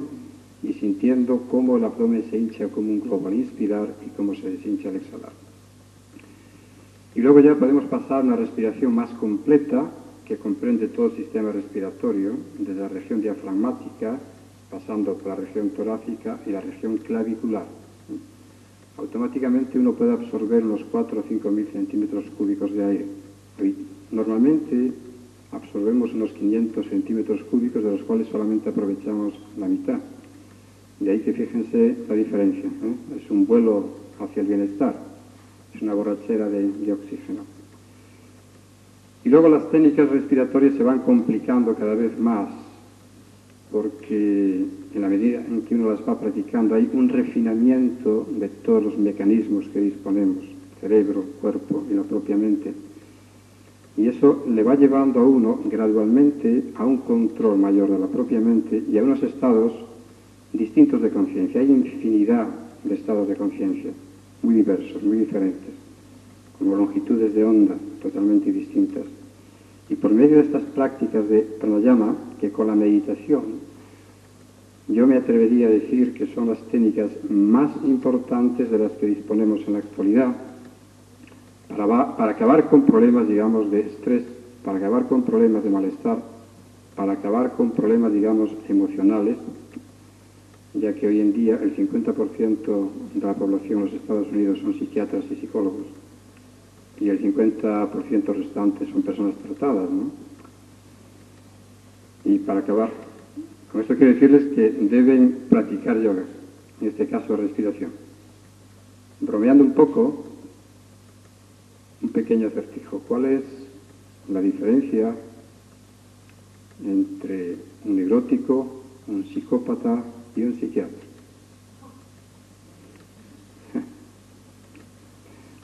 y sintiendo cómo el abdomen se hincha como un globo al inspirar y cómo se deshincha al exhalar. Y luego ya podemos pasar a una respiración más completa, que comprende todo el sistema respiratorio, desde la región diafragmática, pasando por la región torácica y la región clavicular. Automáticamente uno puede absorber unos 4 o 5 mil centímetros cúbicos de aire. Normalmente absorbemos unos 500 centímetros cúbicos, de los cuales solamente aprovechamos la mitad. De ahí que fíjense la diferencia, Es un vuelo hacia el bienestar, es una borrachera de oxígeno. Y luego las técnicas respiratorias se van complicando cada vez más, porque en la medida en que uno las va practicando hay un refinamiento de todos los mecanismos que disponemos, cerebro, cuerpo y la propia mente. Y eso le va llevando a uno gradualmente a un control mayor de la propia mente y a unos estados distintos de conciencia. Hay infinidad de estados de conciencia, muy diversos, muy diferentes, como longitudes de onda totalmente distintas. Y por medio de estas prácticas de pranayama, que con la meditación yo me atrevería a decir que son las técnicas más importantes de las que disponemos en la actualidad, para acabar con problemas, digamos, de estrés, para acabar con problemas de malestar, para acabar con problemas, digamos, emocionales. ya que hoy en día el 50% de la población en los Estados Unidos son psiquiatras y psicólogos, y el 50% restante son personas tratadas, ¿no? Y para acabar, con esto quiero decirles que deben practicar yoga, en este caso respiración. Bromeando un poco, un pequeño acertijo. ¿Cuál es la diferencia entre un neurótico, un psicópata y un psiquiatra?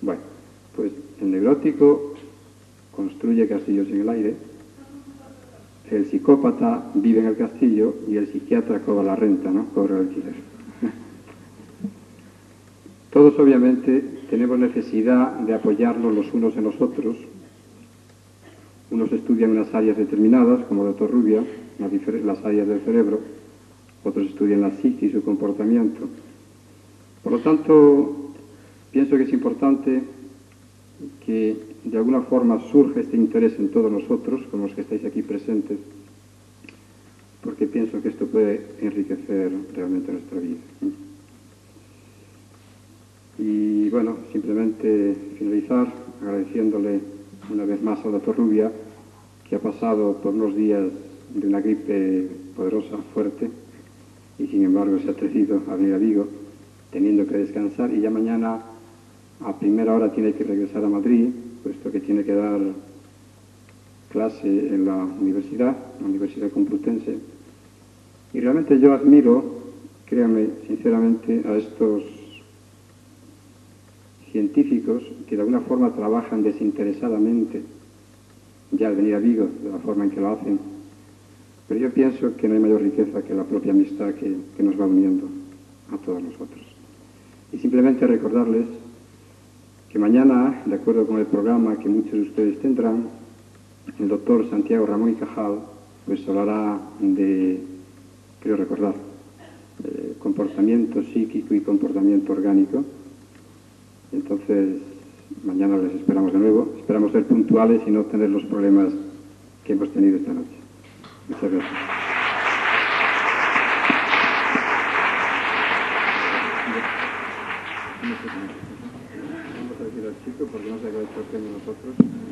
Bueno, pues el neurótico construye castillos en el aire, el psicópata vive en el castillo y el psiquiatra cobra la renta, ¿no? Cobra el alquiler. Todos obviamente tenemos necesidad de apoyarnos los unos en los otros. Unos estudian unas áreas determinadas, como el doctor Rubia, las áreas del cerebro, otros estudian la psique y su comportamiento. Por lo tanto, pienso que es importante que de alguna forma surja este interés en todos nosotros, como los que estáis aquí presentes, porque pienso que esto puede enriquecer realmente nuestra vida. Y bueno, simplemente finalizar agradeciéndole una vez más al doctor Rubia, que ha pasado por unos días de una gripe poderosa, fuerte, y sin embargo se ha atrevido a venir a Vigo, teniendo que descansar, y ya mañana a primera hora tiene que regresar a Madrid, puesto que tiene que dar clase en la Universidad Complutense. Y realmente yo admiro, créanme sinceramente, a estos científicos que de alguna forma trabajan desinteresadamente ya al venir a Vigo, de la forma en que lo hacen. Pero yo pienso que no hay mayor riqueza que la propia amistad que nos va uniendo a todos nosotros. Y simplemente recordarles que mañana, de acuerdo con el programa que muchos de ustedes tendrán, el doctor Santiago Ramón y Cajal pues hablará de, creo recordar, comportamiento psíquico y comportamiento orgánico. Entonces, mañana les esperamos de nuevo. Esperamos ser puntuales y no tener los problemas que hemos tenido esta noche. Muchas gracias. Vamos a decir al chico porque no se ha hecho el premio nosotros.